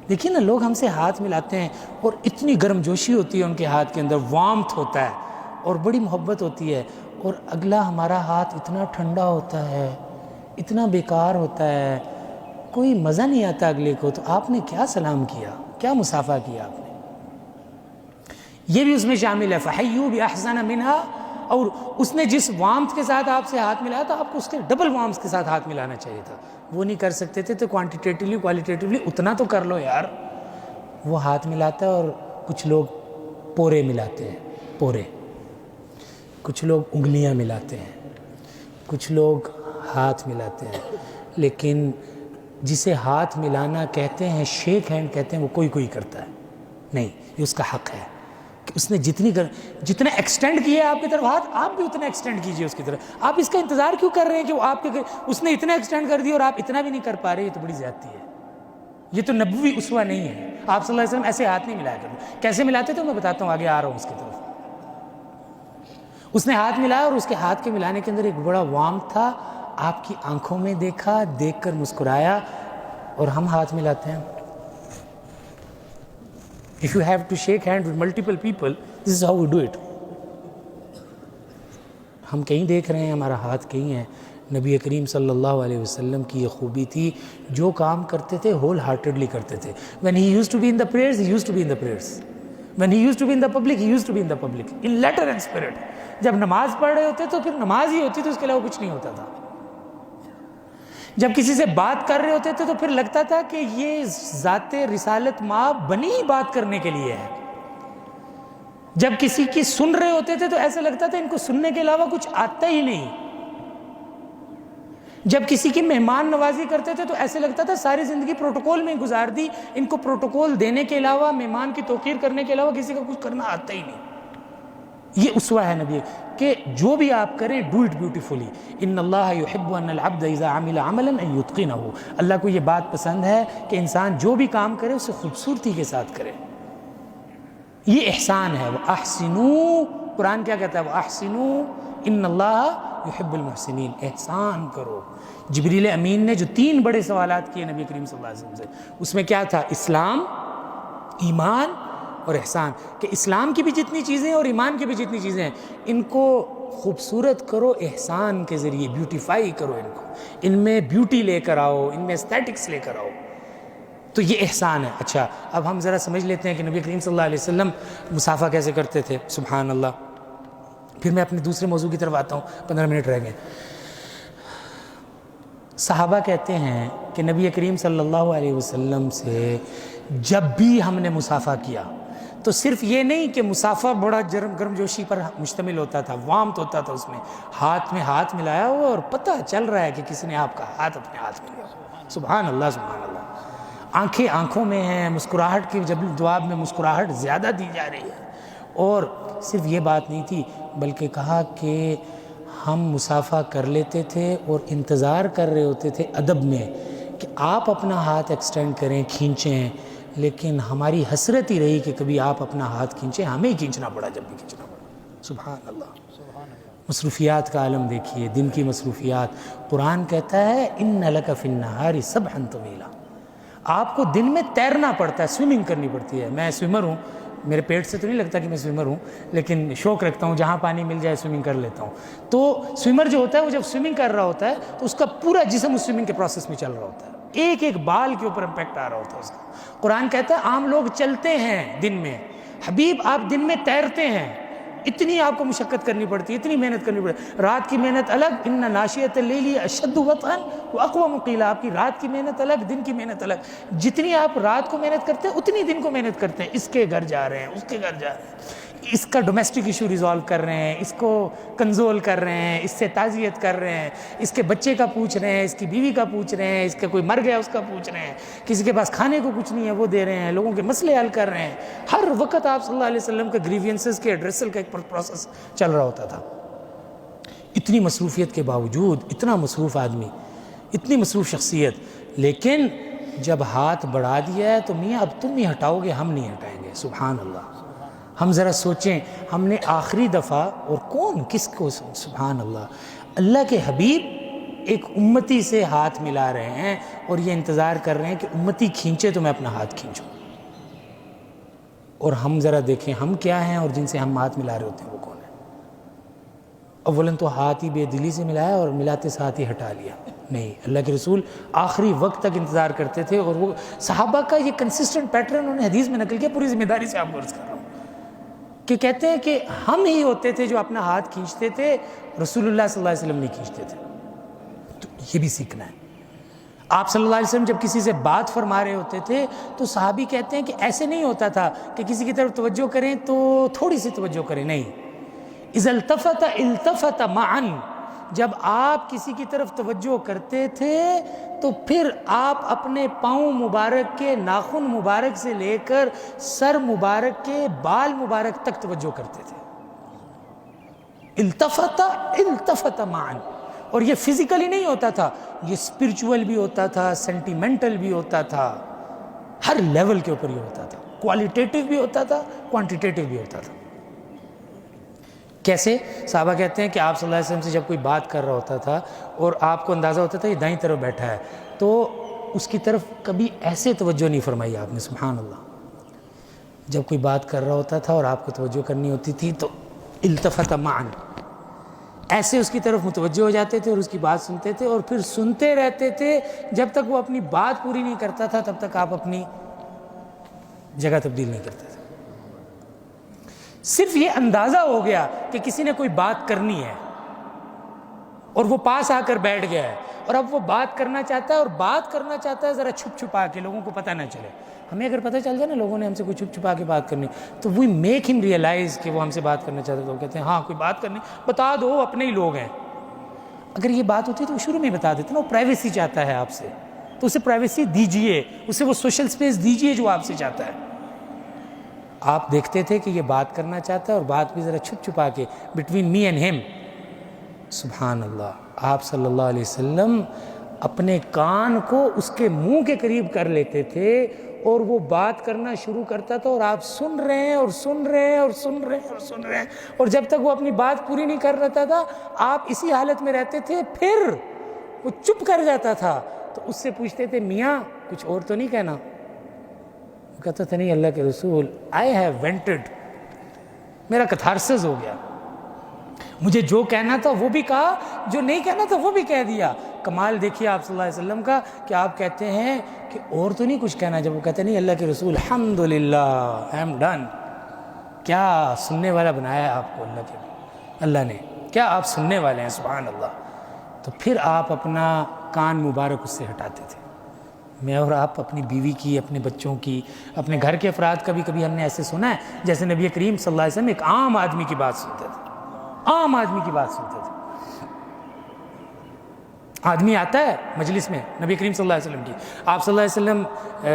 دیکھیے نا لوگ ہم سے ہاتھ ملاتے ہیں اور اتنی گرم جوشی ہوتی ہے ان کے ہاتھ کے اندر، وارمتھ ہوتا ہے اور بڑی محبت ہوتی ہے، اور اگلا ہمارا ہاتھ اتنا ٹھنڈا ہوتا ہے، اتنا بیکار ہوتا ہے، کوئی مزہ نہیں آتا اگلے کو. تو آپ نے کیا سلام کیا، کیا مصافحہ کیا آپ نے؟ یہ بھی اس میں شامل ہے. فَحَيُّوا بِأَحْسَنَ مِنْهَا اور اس نے جس وارمتھ کے ساتھ آپ سے ہاتھ ملایا تو آپ کو اس کے ڈبل وارمتھ کے ساتھ ہاتھ ملانا چاہیے تھا، وہ نہیں کر سکتے تھے، تو کوانٹیٹیولی کوالیٹیٹیولی اتنا تو کر لو یار۔ وہ ہاتھ ملاتا ہے، اور کچھ لوگ پورے ملاتے ہیں، پورے، کچھ لوگ انگلیاں ملاتے ہیں، کچھ لوگ ہاتھ ملاتے ہیں، لیکن جسے ہاتھ ملانا کہتے ہیں، شیک ہینڈ کہتے ہیں، وہ کوئی کرتا ہے نہیں، یہ اس کا حق ہے کہ اس نے جتنا ایکسٹینڈ کیا ہے آپ کی طرف ہاتھ، آپ بھی اتنا ایکسٹینڈ کیجئے اس کی طرف۔ آپ اس کا انتظار کیوں کر رہے ہیں کہ وہ آپ کے، اس نے اتنا ایکسٹینڈ کر دیا اور آپ اتنا بھی نہیں کر پا رہے؟ یہ تو بڑی زیادتی ہے، یہ تو نبوی اسوہ نہیں ہے۔ آپ صلی اللہ علیہ وسلم ایسے ہاتھ نہیں ملایا کرتے۔ کیسے ملاتے تھے میں بتاتا ہوں، آگے آ رہا ہوں اس کی طرف۔ اس نے ہاتھ ملایا، اور اس کے ہاتھ کے ملانے کے اندر ایک بڑا وارمتھ تھا، آپ کی آنکھوں میں دیکھا، دیکھ کر مسکرایا۔ اور ہم ہاتھ ملاتے ہیں، if you have to shake hand with multiple people, this is how we do it۔ ہم کہیں دیکھ رہے ہیں، ہمارا ہاتھ کہیں ہے۔ نبی کریم صلی اللہ علیہ وسلم کی یہ خوبی تھی، جو کام کرتے تھے ہول ہارٹیڈلی کرتے تھے۔ when he used to be in the prayers, he used to be in the prayers. when he used to be in the public, he used to be in the public, in letter and spirit۔ جب نماز پڑھ رہے ہوتے تو پھر نماز ہی ہوتی تھی، اس کے علاوہ کچھ نہیں ہوتا تھا۔ جب کسی سے بات کر رہے ہوتے تھے تو پھر لگتا تھا کہ یہ ذات رسالت ماں بنی ہی بات کرنے کے لیے ہے۔ جب کسی کی سن رہے ہوتے تھے تو ایسا لگتا تھا ان کو سننے کے علاوہ کچھ آتا ہی نہیں۔ جب کسی کی مہمان نوازی کرتے تھے تو ایسے لگتا تھا ساری زندگی پروٹوکول میں گزار دی، ان کو پروٹوکول دینے کے علاوہ، مہمان کی توقیر کرنے کے علاوہ کسی کا کچھ کرنا آتا ہی نہیں۔ یہ اسوہ ہے نبی کہ جو بھی آپ کریں ڈو اٹ بیوٹیفلی۔ ان اللہ یحب ان العبد اذا عمل عملا ان یتقنہ۔ اللہ کو یہ بات پسند ہے کہ انسان جو بھی کام کرے اسے خوبصورتی کے ساتھ کرے۔ یہ احسان ہے۔ وَأَحْسِنُوا، قرآن کیا کہتا ہے؟ وَأَحْسِنُوا ان اللہ یحب المحسنین۔ احسان کرو۔ جبریل امین نے جو 3 بڑے سوالات کیے نبی کریم صلی اللہ علیہ وسلم سے، اس میں کیا تھا؟ اسلام، ایمان اور احسان، کہ اسلام کی بھی جتنی چیزیں اور ایمان کی بھی جتنی چیزیں ہیں، ان کو خوبصورت کرو احسان کے ذریعے، بیوٹیفائی کرو ان کو، ان میں بیوٹی لے کر آؤ، ان میں اسٹیٹکس لے کر آؤ، تو یہ احسان ہے۔ اچھا، اب ہم ذرا سمجھ لیتے ہیں کہ نبی کریم صلی اللہ علیہ وسلم مصافحہ کیسے کرتے تھے۔ سبحان اللہ۔ پھر میں اپنے دوسرے موضوع کی طرف آتا ہوں، 15 منٹ رہ گئے۔ صحابہ کہتے ہیں کہ نبی کریم صلی اللہ علیہ وسلم سے جب بھی ہم نے مصافحہ کیا تو صرف یہ نہیں کہ مصافحہ بڑا گرم جوشی پر مشتمل ہوتا تھا، وارمتھ ہوتا تھا، اس میں ہاتھ میں ہاتھ ملایا ہوا اور پتہ چل رہا ہے کہ کسی نے آپ کا ہاتھ اپنے ہاتھ میں لیا۔ سبحان اللہ، سبحان اللہ۔ آنکھیں آنکھوں میں ہیں، مسکراہٹ کی جواب میں مسکراہٹ زیادہ دی جا رہی ہے۔ اور صرف یہ بات نہیں تھی، بلکہ کہا کہ ہم مصافحہ کر لیتے تھے اور انتظار کر رہے ہوتے تھے ادب میں کہ آپ اپنا ہاتھ ایکسٹینڈ کریں، کھینچیں، لیکن ہماری حسرت ہی رہی کہ کبھی آپ اپنا ہاتھ کھینچیں، ہمیں ہی کھینچنا پڑا جب بھی کھینچنا پڑا۔ سبحان اللہ۔ مصروفیات کا عالم دیکھیے، دن کی مصروفیات۔ قرآن کہتا ہے ان لک فی النہار سبحا طویلا، آپ کو دن میں تیرنا پڑتا ہے، سوئمنگ کرنی پڑتی ہے۔ میں سوئمر ہوں، میرے پیٹ سے تو نہیں لگتا کہ میں سوئمر ہوں، لیکن شوق رکھتا ہوں، جہاں پانی مل جائے سوئمنگ کر لیتا ہوں۔ تو سوئمر جو ہوتا ہے وہ جب سوئمنگ کر رہا ہوتا ہے تو اس کا پورا جسم اس سوئمنگ کے پروسیس میں چل رہا ہوتا ہے، ایک ایک بال کے اوپر امپیکٹ آ رہا ہوتا ہے اس کا۔ قرآن کہتا ہے عام لوگ چلتے ہیں دن میں، حبیب آپ دن میں تیرتے ہیں، اتنی آپ کو مشقت کرنی پڑتی ہے، اتنی محنت کرنی پڑتی ہے۔ رات کی محنت الگ، ان ناشئۃ اللیل اشد وطئا واقوم قیلا، آپ کی رات کی محنت الگ، دن کی محنت الگ۔ جتنی آپ رات کو محنت کرتے ہیں اتنی دن کو محنت کرتے ہیں، اس کے گھر جا رہے ہیں، اس کے گھر جا رہے ہیں، اس کا ڈومیسٹک ایشو ریزالو کر رہے ہیں، اس کو کنزول کر رہے ہیں، اس سے تعزیت کر رہے ہیں، اس کے بچے کا پوچھ رہے ہیں، اس کی بیوی کا پوچھ رہے ہیں، اس کا کوئی مر گیا اس کا پوچھ رہے ہیں، کسی کے پاس کھانے کو کچھ نہیں ہے وہ دے رہے ہیں، لوگوں کے مسئلے حل کر رہے ہیں۔ ہر وقت آپ صلی اللہ علیہ وسلم کا گریوینسز کے ایڈریسل کا ایک پروسیس چل رہا ہوتا تھا۔ اتنی مصروفیت کے باوجود، اتنا مصروف آدمی، اتنی مصروف شخصیت، لیکن جب ہاتھ بڑھا دیا ہے تو میاں اب تم نہیں ہٹاؤ گے، ہم نہیں ہٹائیں گے۔ سبحان اللہ۔ ہم ذرا سوچیں، ہم نے آخری دفعہ، اور کون کس کو، سبحان اللہ، اللہ کے حبیب ایک امتی سے ہاتھ ملا رہے ہیں اور یہ انتظار کر رہے ہیں کہ امتی کھینچے تو میں اپنا ہاتھ کھینچوں۔ اور ہم ذرا دیکھیں ہم کیا ہیں اور جن سے ہم ہاتھ ملا رہے ہوتے ہیں وہ کون ہیں؟ اولاً تو ہاتھ ہی بے دلی سے ملایا اور ملاتے ساتھ ہی ہٹا لیا، نہیں، اللہ کے رسول آخری وقت تک انتظار کرتے تھے۔ اور وہ صحابہ کا یہ کنسسٹنٹ پیٹرن انہوں نے حدیث میں نقل کیا، پوری ذمہ داری سے آپ کو عرض کر رہا ہوں کہ کہتے ہیں کہ ہم ہی ہوتے تھے جو اپنا ہاتھ کھینچتے تھے، رسول اللہ صلی اللہ علیہ وسلم نہیں کھینچتے تھے۔ تو یہ بھی سیکھنا ہے۔ آپ صلی اللہ علیہ وسلم جب کسی سے بات فرما رہے ہوتے تھے تو صحابی کہتے ہیں کہ ایسے نہیں ہوتا تھا کہ کسی کی طرف توجہ کریں تو تھوڑی سی توجہ کریں، نہیں، اذا التفت التفت معا، جب آپ کسی کی طرف توجہ کرتے تھے تو پھر آپ اپنے پاؤں مبارک کے ناخن مبارک سے لے کر سر مبارک کے بال مبارک تک توجہ کرتے تھے۔ التفت التفت معا، اور یہ فزیکلی نہیں ہوتا تھا، یہ اسپرچول بھی ہوتا تھا، سینٹیمنٹل بھی ہوتا تھا، ہر لیول کے اوپر یہ ہوتا تھا، کوالیٹیٹیو بھی ہوتا تھا، کوانٹیٹیو بھی ہوتا تھا۔ کیسے؟ صحابہ کہتے ہیں کہ آپ صلی اللہ علیہ وسلم سے جب کوئی بات کر رہا ہوتا تھا اور آپ کو اندازہ ہوتا تھا یہ دائیں طرف بیٹھا ہے، تو اس کی طرف کبھی ایسے توجہ نہیں فرمائی آپ نے، سبحان اللہ۔ جب کوئی بات کر رہا ہوتا تھا اور آپ کو توجہ کرنی ہوتی تھی تو التفت معا، ایسے اس کی طرف متوجہ ہو جاتے تھے اور اس کی بات سنتے تھے، اور پھر سنتے رہتے تھے جب تک وہ اپنی بات پوری نہیں کرتا تھا، تب تک آپ اپنی جگہ تبدیل نہیں کرتے تھے۔ صرف یہ اندازہ ہو گیا کہ کسی نے کوئی بات کرنی ہے اور وہ پاس آ کر بیٹھ گیا ہے، اور اب وہ بات کرنا چاہتا ہے، اور بات کرنا چاہتا ہے ذرا چھپ چھپا کے، لوگوں کو پتہ نہ چلے۔ ہمیں اگر پتہ چل جائے نا لوگوں نے ہم سے کوئی چھپ چھپا کے بات کرنی، تو وی میک ہم ریئلائز کہ وہ ہم سے بات کرنا چاہتے، تو وہ کہتے ہیں ہاں کوئی بات کرنی، بتا دو، اپنے ہی لوگ ہیں۔ اگر یہ بات ہوتی تو وہ شروع میں بتا دیتے نا، وہ پرائیویسی چاہتا ہے آپ سے، تو اسے پرائیویسی دیجئے، اسے وہ سوشل سپیس دیجئے جو آپ سے چاہتا ہے۔ آپ دیکھتے تھے کہ یہ بات کرنا چاہتا ہے اور بات بھی ذرا چھپ چھپا کے، بٹوین می اینڈ ہم۔ سبحان اللہ، آپ صلی اللہ علیہ وسلم اپنے کان کو اس کے منہ کے قریب کر لیتے تھے اور وہ بات کرنا شروع کرتا تھا، اور آپ سن رہے ہیں اور سن رہے ہیں اور سن رہے ہیں اور سن رہے ہیں، اور جب تک وہ اپنی بات پوری نہیں کر رہتا تھا آپ اسی حالت میں رہتے تھے۔ پھر وہ چپ کر جاتا تھا تو اس سے پوچھتے تھے میاں کچھ اور تو نہیں کہنا؟ وہ کہتا تھا نہیں اللہ کے رسول، آئی ہیو وینٹڈ، میرا کتھارسس ہو گیا، مجھے جو کہنا تھا وہ بھی کہا، جو نہیں کہنا تھا وہ بھی کہہ دیا۔ کمال دیکھیے آپ صلی اللہ علیہ وسلم کا کہ آپ کہتے ہیں کہ اور تو نہیں کچھ کہنا، جب وہ کہتے ہیں نہیں اللہ کے رسول الحمدللہ آئی ایم ڈن۔ کیا سننے والا بنایا ہے آپ کو اللہ نے، کیا آپ سننے والے ہیں، سبحان اللہ۔ تو پھر آپ اپنا کان مبارک اس سے ہٹاتے تھے۔ میں اور آپ اپنی بیوی کی، اپنے بچوں کی، اپنے گھر کے افراد کا بھی کبھی ہم نے ایسے سنا ہے جیسے نبی کریم صلی اللہ علیہ وسلم ایک عام آدمی کی بات سنتے تھے، عام آدمی کی بات سنتے تھے۔ آدمی آتا ہے مجلس میں نبی کریم صلی اللہ علیہ وسلم کی، آپ صلی اللہ علیہ وسلم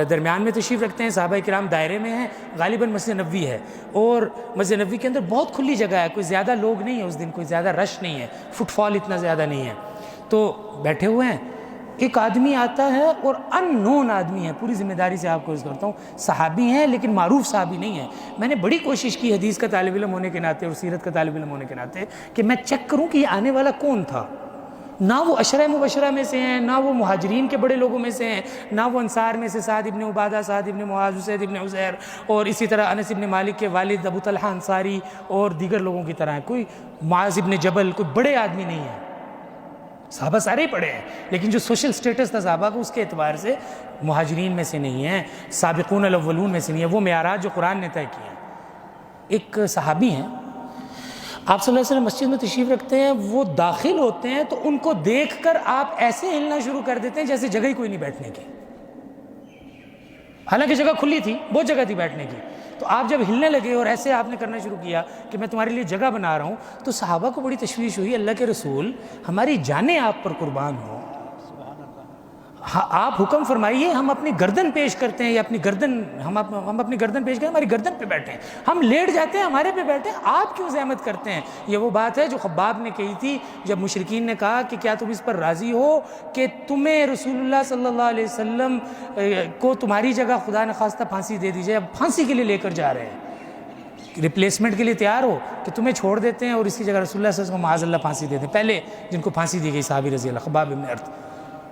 درمیان میں تشریف رکھتے ہیں، صحابہ کرام دائرے میں ہیں، غالباً مسجد نبوی ہے، اور مسجد نبوی کے اندر بہت کھلی جگہ ہے، کوئی زیادہ لوگ نہیں ہیں اس دن، کوئی زیادہ رش نہیں ہے، فٹ فال اتنا زیادہ نہیں ہے، تو بیٹھے ہوئے ہیں، ایک آدمی آتا ہے اور ان نون آدمی ہے، پوری ذمہ داری سے آپ کو عرض کرتا ہوں، صحابی ہیں لیکن معروف صحابی نہیں ہیں۔ میں نے بڑی کوشش کی حدیث کا طالب علم ہونے کے ناطے اور سیرت کا طالب علم ہونے کے ناطے کہ میں چیک کروں کہ یہ آنے والا کون تھا۔ نہ وہ عشرہ مبشرہ میں سے ہیں، نہ وہ مہاجرین کے بڑے لوگوں میں سے ہیں، نہ وہ انصار میں سے سعد ابن عبادہ، سعد ابن معاذ، اسید ابن عزیر، اور اسی طرح انس ابن مالک کے والد ابو طلحہ انصاری اور دیگر لوگوں کی طرح، کوئی معاذ ابن جبل، کوئی بڑے آدمی نہیں ہیں۔ صحابہ سارے ہی پڑھے ہیں لیکن جو سوشل سٹیٹس تھا صحابہ کو اس کے اعتبار سے مہاجرین میں سے نہیں ہیں، سابقون الاولون میں سے نہیں ہیں، وہ معراج جو قرآن نے طے کیے ہیں۔ ایک صحابی ہیں، آپ صلی اللہ علیہ وسلم مسجد میں تشریف رکھتے ہیں، وہ داخل ہوتے ہیں تو ان کو دیکھ کر آپ ایسے ہلنا شروع کر دیتے ہیں جیسے جگہ ہی کوئی نہیں بیٹھنے کی، حالانکہ جگہ کھلی تھی، بہت جگہ تھی بیٹھنے کی، تو آپ جب ہلنے لگے اور ایسے آپ نے کرنا شروع کیا کہ میں تمہارے لیے جگہ بنا رہا ہوں، تو صحابہ کو بڑی تشویش ہوئی، اللہ کے رسول ہماری جانیں آپ پر قربان ہوں، آپ حکم فرمائیے، ہم اپنی گردن پیش کرتے ہیں، یا اپنی گردن ہم اپنی گردن پیش کریں، ہماری گردن پہ بیٹھیں، ہم لیٹ جاتے ہیں ہمارے پہ بیٹھیں، آپ کیوں زحمت کرتے ہیں؟ یہ وہ بات ہے جو خباب نے کہی تھی جب مشرکین نے کہا کہ کیا تم اس پر راضی ہو کہ تمہیں رسول اللہ صلی اللہ علیہ وسلم کو تمہاری جگہ خدا نخواستہ پھانسی دے دی جائے، اب پھانسی کے لیے لے کر جا رہے ہیں، ریپلیسمنٹ کے لیے تیار ہو کہ تمہیں چھوڑ دیتے ہیں اور اس کی جگہ رسول اللہ صلی اللہ علیہ وسلم کو معاذ اللہ پھانسی دیتے ہیں۔ پہلے جن کو پھانسی دی گئی صحابی رضی اللہ،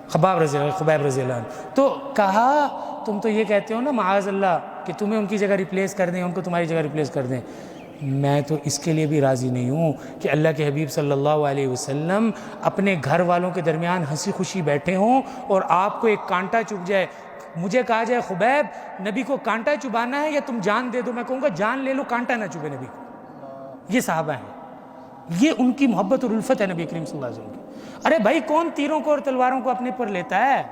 خباب رضی اللہ، خبیب رضی اللہ عنہ، تو کہا تم تو یہ کہتے ہو نا معاذ اللہ کہ تمہیں ان کی جگہ ریپلیس کر دیں، ان کو تمہاری جگہ ریپلیس کر دیں، میں تو اس کے لیے بھی راضی نہیں ہوں کہ اللہ کے حبیب صلی اللہ علیہ وسلم اپنے گھر والوں کے درمیان ہنسی خوشی بیٹھے ہوں اور آپ کو ایک کانٹا چبھ جائے، مجھے کہا جائے خبیب نبی کو کانٹا چبانا ہے یا تم جان دے دو، میں کہوں گا جان لے لو، کانٹا نہ چبھے نبی کو۔ یہ صحابہ ہیں، یہ ان کی محبت اور الفت ہے نبی کریم صلی اللہ علیہ وسلم کی۔ ارے بھائی کون تیروں کو اور تلواروں کو اپنے پر لیتا ہے؟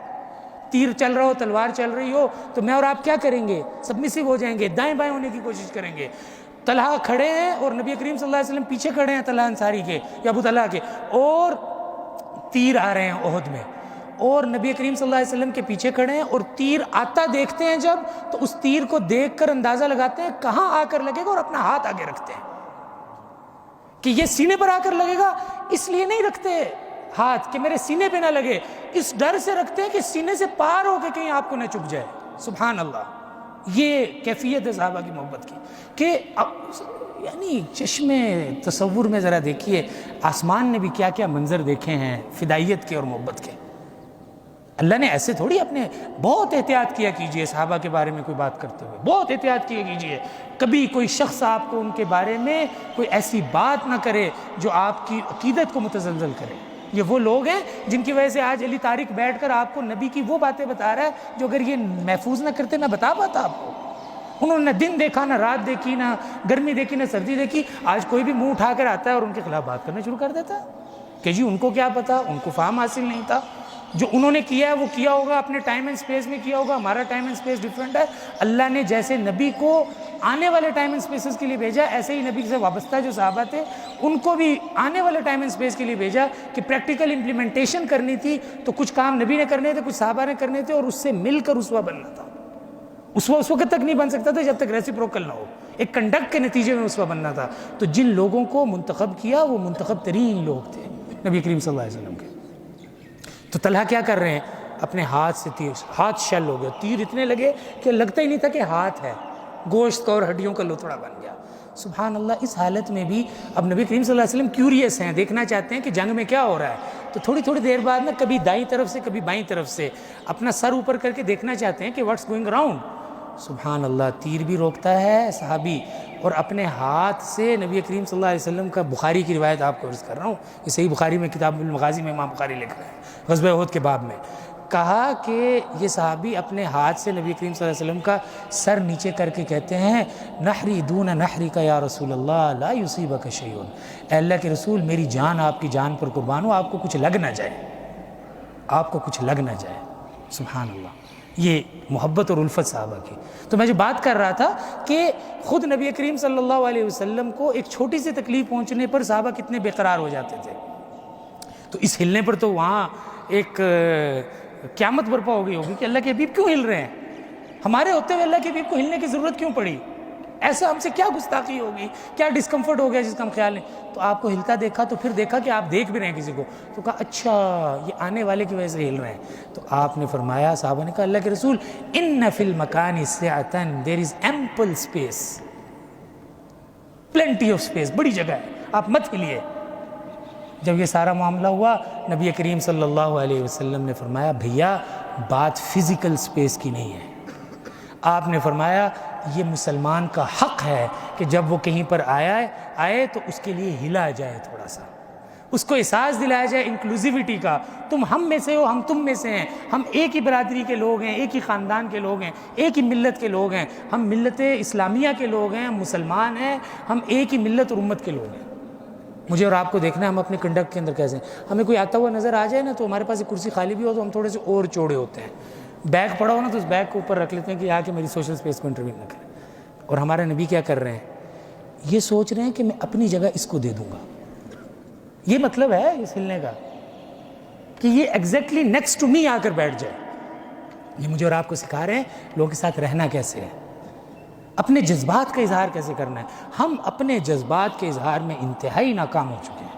تیر چل رہا ہو، تلوار چل رہی ہو تو میں اور آپ کیا کریں گے؟ سبمسو ہو جائیں گے، دائیں بائیں ہونے کی کوشش کریں گے۔ طلحہ کھڑے ہیں اور نبی کریم صلی اللہ علیہ وسلم پیچھے کھڑے ہیں طلحہ انصاری کے یا ابو طلحہ کے، اور تیر آ رہے ہیں احد میں، اور نبی کریم صلی اللہ علیہ وسلم کے پیچھے کھڑے ہیں، اور تیر آتا دیکھتے ہیں جب تو اس تیر کو دیکھ کر اندازہ لگاتے ہیں کہاں آ کر لگے گا، اور اپنا ہاتھ آگے رکھتے ہیں کہ یہ سینے پر آ کر لگے گا۔ اس لیے نہیں رکھتے ہاتھ کہ میرے سینے پہ نہ لگے، اس ڈر سے رکھتے ہیں کہ سینے سے پار ہو کے کہیں آپ کو نہ چبھ جائے۔ سبحان اللہ، یہ کیفیت ہے صحابہ کی محبت کی کہ یعنی چشمے تصور میں ذرا دیکھیے آسمان نے بھی کیا کیا منظر دیکھے ہیں فدائیت کے اور محبت کے۔ اللہ نے ایسے تھوڑی اپنے، بہت احتیاط کیا کیجئے صحابہ کے بارے میں کوئی بات کرتے ہوئے، بہت احتیاط کیا کیجئے، کبھی کوئی شخص آپ کو ان کے بارے میں کوئی ایسی بات نہ کرے جو آپ کی عقیدت کو متزلزل کرے۔ یہ وہ لوگ ہیں جن کی وجہ سے آج علی طارق بیٹھ کر آپ کو نبی کی وہ باتیں بتا رہا ہے جو اگر یہ محفوظ نہ کرتے نہ بتا پاتا آپ کو۔ انہوں نے نہ دن دیکھا، نہ رات دیکھی، نہ گرمی دیکھی، نہ سردی دیکھی، آج کوئی بھی منہ اٹھا کر آتا ہے اور ان کے خلاف بات کرنا شروع کر دیتا ہے کہ جی ان کو کیا پتا، ان کو فہم حاصل نہیں تھا، جو انہوں نے کیا ہے وہ کیا ہوگا، اپنے ٹائم اینڈ سپیس میں کیا ہوگا، ہمارا ٹائم اینڈ سپیس ڈیفرنٹ ہے۔ اللہ نے جیسے نبی کو آنے والے ٹائم اینڈ سپیسز کے لیے بھیجا، ایسے ہی نبی سے وابستہ جو صحابہ تھے ان کو بھی آنے والے ٹائم اینڈ سپیس کے لیے بھیجا کہ پریکٹیکل امپلیمنٹیشن کرنی تھی، تو کچھ کام نبی نے کرنے تھے، کچھ صحابہ نے کرنے تھے، اور اس سے مل کر اسوہ بننا تھا۔ اسوہ اس وقت تک نہیں بن سکتا تھا جب تک ریسیپروکل نہ ہو، ایک کنڈکٹ کے نتیجے میں اسوہ بننا تھا۔ تو جن لوگوں کو منتخب کیا وہ منتخب ترین لوگ تھے نبی کریم صلی اللہ علیہ وسلم کے۔ تو طلحہ کیا کر رہے ہیں؟ اپنے ہاتھ سے تیر، ہاتھ شل ہو گیا، تیر اتنے لگے کہ لگتا ہی نہیں تھا کہ ہاتھ ہے، گوشت اور ہڈیوں کا لوتھڑا بن گیا۔ سبحان اللہ، اس حالت میں بھی اب نبی کریم صلی اللہ علیہ وسلم کیوریس ہیں، دیکھنا چاہتے ہیں کہ جنگ میں کیا ہو رہا ہے، تو تھوڑی تھوڑی دیر بعد نا کبھی دائیں طرف سے کبھی بائیں طرف سے اپنا سر اوپر کر کے دیکھنا چاہتے ہیں کہ واٹس گوئنگ اراؤنڈ۔ سبحان اللہ، تیر بھی روکتا ہے صحابی، اور اپنے ہاتھ سے نبی کریم صلی اللہ علیہ وسلم کا، بخاری کی روایت آپ کو عرض کر رہا ہوں، یہ صحیح بخاری میں کتاب المغازی میں امام بخاری لکھ رہے ہیں، غزوہ احد کے باب میں کہا کہ یہ صحابی اپنے ہاتھ سے نبی کریم صلی اللہ علیہ وسلم کا سر نیچے کر کے کہتے ہیں نحری دون نحرک یا رسول اللہ لا یصیبک شیء، اے اللہ کے رسول میری جان آپ کی جان پر قربان ہو، آپ کو کچھ لگ نہ جائے، آپ کو کچھ لگ نہ جائے۔ سبحان اللہ، یہ محبت اور الفت صحابہ کی۔ تو میں جو بات کر رہا تھا کہ خود نبی کریم صلی اللہ علیہ وسلم کو ایک چھوٹی سی تکلیف پہنچنے پر صحابہ کتنے بے قرار ہو جاتے تھے، تو اس ہلنے پر تو وہاں ایک قیامت برپا ہو گئی ہوگی کہ اللہ کے حبیب کیوں ہل رہے ہیں، ہمارے ہوتے ہوئے اللہ کے حبیب کو ہلنے کی ضرورت کیوں پڑی، ایسا ہم سے کیا گستاخی ہوگی، کیا ڈسکمفرٹ ہو گیا جس کا ہم خیال نہیں۔ تو آپ کو ہلتا دیکھا تو پھر دیکھا کہ آپ دیکھ بھی رہے ہیں کسی کو، تو کہا اچھا یہ آنے والے کی وجہ سے ہل رہے ہیں۔ تو آپ نے فرمایا، صحابہ نے کہا اللہ کے رسول ان فی المکان سعۃ there is ample space, plenty of space, بڑی جگہ ہے، آپ مت ہلیے۔ جب یہ سارا معاملہ ہوا نبی کریم صلی اللہ علیہ وسلم نے فرمایا بھیا بات فزیکل اسپیس کی نہیں ہے، آپ نے فرمایا یہ مسلمان کا حق ہے کہ جب وہ کہیں پر آئے تو اس کے لیے ہلا جائے، تھوڑا سا اس کو احساس دلایا جائے انکلوزیوٹی کا، تم ہم میں سے ہو، ہم تم میں سے ہیں، ہم ایک ہی برادری کے لوگ ہیں، ایک ہی خاندان کے لوگ ہیں، ایک ہی ملت کے لوگ ہیں، ہم ملت اسلامیہ کے لوگ ہیں، ہم مسلمان ہیں، ہم ایک ہی ملت اور امت کے لوگ ہیں۔ مجھے اور آپ کو دیکھنا ہے ہم اپنے کنڈکٹ کے اندر کیسے ہیں، ہمیں کوئی آتا ہوا نظر آ جائے نا تو ہمارے پاس ایک کرسی خالی بھی ہو تو ہم تھوڑے سے اور چوڑے ہوتے ہیں، بیگ پڑا ہو نا تو اس بیگ کو اوپر رکھ لیتے ہیں کہ آ کے میری سوشل اسپیس کو انٹرویو نہ کریں۔ اور ہمارے نبی کیا کر رہے ہیں، یہ سوچ رہے ہیں کہ میں اپنی جگہ اس کو دے دوں گا، یہ مطلب ہے اس ہلنے کا کہ یہ ایگزیکٹلی نیکسٹ ٹو می آ کر بیٹھ جائے۔ یہ مجھے اور آپ کو سکھا رہے ہیں لوگوں کے ساتھ رہنا کیسے ہے، اپنے جذبات کا اظہار کیسے کرنا ہے۔ ہم اپنے جذبات کے اظہار میں انتہائی ناکام ہو چکے ہیں،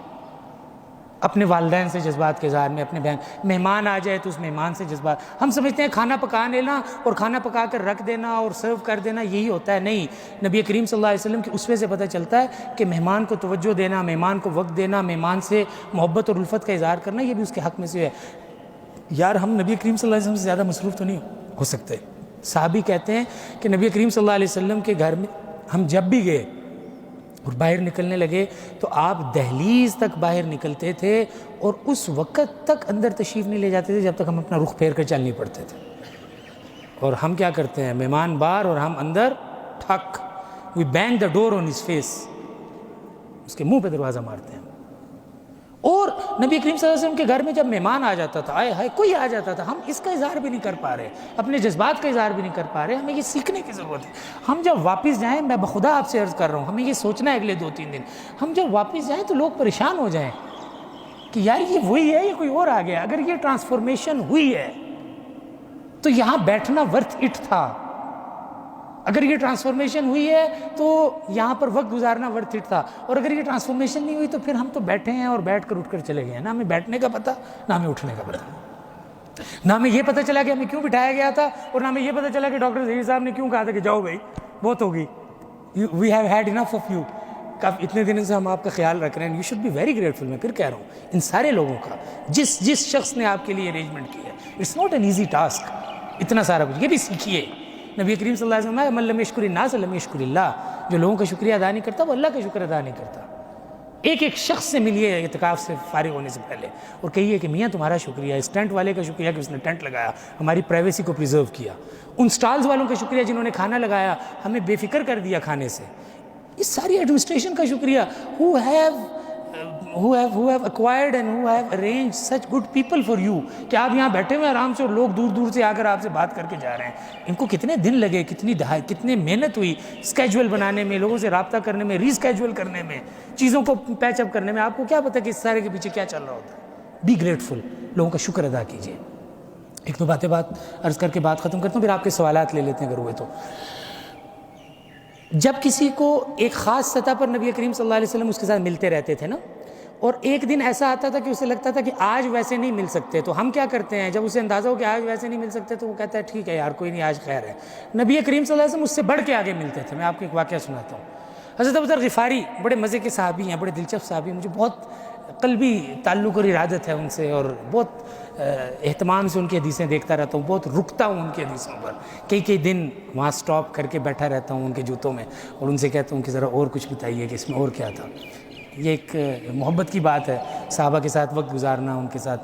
اپنے والدین سے جذبات کے اظہار میں، اپنے بہن مہمان آ جائے تو اس مہمان سے جذبات، ہم سمجھتے ہیں کھانا پکا لینا اور کھانا پکا کر رکھ دینا اور سرو کر دینا یہی ہوتا ہے، نہیں، نبی کریم صلی اللہ علیہ وسلم کے اسوے سے پتہ چلتا ہے کہ مہمان کو توجہ دینا، مہمان کو وقت دینا، مہمان سے محبت اور الفت کا اظہار کرنا، یہ بھی اس کے حق میں سے ہے۔ یار ہم نبی کریم صلی اللہ علیہ وسلم سے زیادہ مصروف تو نہیں ہو سکتے۔ صحابی کہتے ہیں کہ نبی کریم صلی اللہ علیہ وسلم کے گھر میں ہم جب بھی گئے اور باہر نکلنے لگے تو آپ دہلیز تک باہر نکلتے تھے اور اس وقت تک اندر تشریف نہیں لے جاتے تھے جب تک ہم اپنا رخ پھیر کر چل نہیں پڑتے تھے۔ اور ہم کیا کرتے ہیں، مہمان باہر اور ہم اندر ٹھک، we bang the door on his face. اس کے منہ پہ دروازہ مارتے ہیں. اور نبی کریم صلی اللہ علیہ وسلم کے گھر میں جب مہمان آ جاتا تھا، آئے ہائے کوئی آ جاتا تھا، ہم اس کا اظہار بھی نہیں کر پا رہے، اپنے جذبات کا اظہار بھی نہیں کر پا رہے. ہمیں یہ سیکھنے کی ضرورت ہے. ہم جب واپس جائیں، میں بخدا آپ سے عرض کر رہا ہوں، ہمیں یہ سوچنا ہے اگلے 2-3 دن ہم جب واپس جائیں تو لوگ پریشان ہو جائیں کہ یار یہ وہی ہے، یہ کوئی اور آ گیا. اگر یہ ٹرانسفارمیشن ہوئی ہے تو یہاں بیٹھنا ورتھ اٹ تھا. اگر یہ ٹرانسفارمیشن ہوئی ہے تو یہاں پر وقت گزارنا ورتھ اٹ تھا. اور اگر یہ ٹرانسفارمیشن نہیں ہوئی تو پھر ہم تو بیٹھے ہیں اور بیٹھ کر اٹھ کر چلے گئے ہیں. نہ ہمیں بیٹھنے کا پتہ، نہ ہمیں اٹھنے کا پتہ، نہ ہمیں یہ پتہ چلا کہ ہمیں کیوں بٹھایا گیا تھا، اور نہ ہمیں یہ پتہ چلا کہ ڈاکٹر ظہیر صاحب نے کیوں کہا تھا کہ جاؤ بھائی بہت ہوگی، we have had enough of you. اتنے دنوں سے ہم آپ کا خیال رکھ رہے ہیں. You should be very grateful. میں پھر کہہ رہا ہوں ان سارے لوگوں کا جس شخص نے آپ کے لیے ارینجمنٹ کی ہے. It's not an easy task اتنا سارا کچھ. یہ بھی سیکھیے. نبی کریم صلی اللہ علیہ وسلم من لم یشکر الناس لم یشکر اللہ. جو لوگوں کا شکریہ ادا نہیں کرتا وہ اللہ کا شکر ادا نہیں کرتا. ایک شخص سے ملیے اعتکاف سے فارغ ہونے سے پہلے اور کہیے کہ میاں تمہارا شکریہ، اس ٹینٹ والے کا شکریہ کہ اس نے ٹینٹ لگایا، ہماری پرائیویسی کو پریزرو کیا. ان سٹالز والوں کا شکریہ جنہوں نے کھانا لگایا، ہمیں بے فکر کر دیا کھانے سے. اس ساری ایڈمنسٹریشن کا شکریہ who have acquired and who have arranged such good people for you کہ آپ یہاں بیٹھے ہوئے آرام سے اور لوگ دور دور سے آ کر آپ سے بات کر کے جا رہے ہیں. ان کو کتنے دن لگے، کتنے محنت ہوئی اسکیجول بنانے میں، لوگوں سے رابطہ کرنے میں، ری اسکیجول کرنے میں، چیزوں کو پیچ اپ کرنے میں. آپ کو کیا پتہ کہ اس سارے کے پیچھے کیا چل رہا ہوتا ہے. Be grateful. لوگوں کا شکر ادا کیجیے. ایک دو باتیں عرض کر کے بات ختم کرتا ہوں، پھر آپ کے سوالات لے لیتے ہیں اگر ہوئے تو. جب کسی کو ایک خاص سطح پر نبی کریم صلی اللہ علیہ وسلم اس کے ساتھ ملتے رہتے تھے نا، اور ایک دن ایسا آتا تھا کہ اسے لگتا تھا کہ آج ویسے نہیں مل سکتے، تو ہم کیا کرتے ہیں جب اسے اندازہ ہو کہ آج ویسے نہیں مل سکتے تو وہ کہتا ہے ٹھیک ہے یار کوئی نہیں آج خیر ہے. نبی کریم صلی اللہ علیہ وسلم اس سے بڑھ کے آگے ملتے تھے. میں آپ کو ایک واقعہ سناتا ہوں. حضرت ابو ذر غفاری بڑے مزے کے صحابی ہیں، بڑے دلچسپ صحابی ہیں. مجھے بہت قلبی تعلق اور ارادت ہے ان سے، اور بہت اہتمام سے ان کی حدیثیں دیکھتا رہتا ہوں، بہت رکتا ہوں ان کی حدیثوں پر. کئی دن وہاں سٹاپ کر کے بیٹھا رہتا ہوں ان کے جوتوں میں اور ان سے کہتا ہوں کہ ذرا اور کچھ بتائیے کہ اس میں اور کیا تھا. یہ ایک محبت کی بات ہے، صحابہ کے ساتھ وقت گزارنا، ان کے ساتھ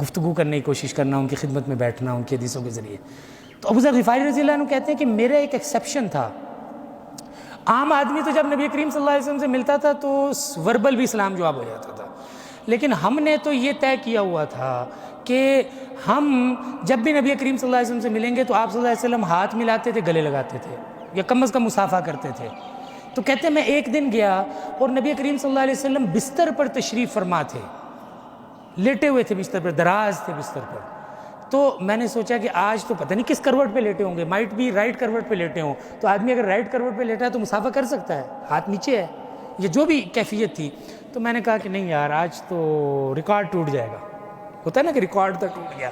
گفتگو کرنے کی کوشش کرنا، ان کی خدمت میں بیٹھنا ان کی حدیثوں کے ذریعے. تو ابو ذر غفاری رضی اللہ عنہ کہتے ہیں کہ میرا ایک ایکسیپشن تھا. عام آدمی تو جب نبی کریم صلی اللہ علیہ وسلم سے ملتا تھا تو وربل بھی سلام جواب ہو جاتا تھا، لیکن ہم نے تو یہ طے کیا ہوا تھا کہ ہم جب بھی نبی کریم صلی اللہ علیہ وسلم سے ملیں گے تو آپ صلی اللہ علیہ وسلم ہاتھ ملاتے تھے، گلے لگاتے تھے، یا کم از کم مصافحہ کرتے تھے. تو کہتے ہیں میں ایک دن گیا اور نبی کریم صلی اللہ علیہ وسلم بستر پر تشریف فرما تھے، لیٹے ہوئے تھے بستر پر، دراز تھے بستر پر. تو میں نے سوچا کہ آج تو پتہ نہیں کس کروٹ پہ لیٹے ہوں گے، مائٹ بھی رائٹ کروٹ پہ لیٹے ہوں. تو آدمی اگر رائٹ کروٹ پہ لیٹا ہے تو مصافحہ کر سکتا ہے، ہاتھ نیچے ہے، یہ جو بھی کیفیت تھی. تو میں نے کہا کہ نہیں یار آج تو ریکارڈ ٹوٹ جائے گا. ہوتا ہے نا کہ ریکارڈ تو ٹوٹ گیا.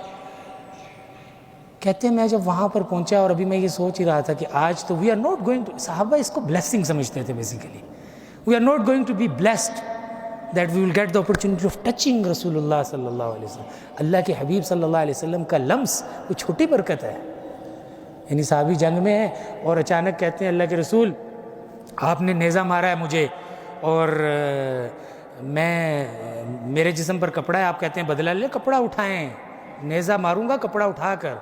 کہتے ہیں میں جب وہاں پر پہنچا اور ابھی میں یہ سوچ ہی رہا تھا کہ آج تو we are not going to, صحابہ اس کو بلیسنگ سمجھتے تھے basically. We are not going to be blessed that we will get the opportunity of touching رسول اللہ صلی اللہ علیہ وسلم. اللہ کے حبیب صلی اللہ علیہ وسلم کا لمس کوئی چھوٹی برکت ہے. یعنی صحابی جنگ میں ہے اور اچانک کہتے ہیں اللہ کے رسول آپ نے نیزہ مارا ہے مجھے اور میرے جسم پر کپڑا ہے، آپ کہتے ہیں بدلہ لے، کپڑا اٹھائیں، نیزہ ماروں گا کپڑا اٹھا کر.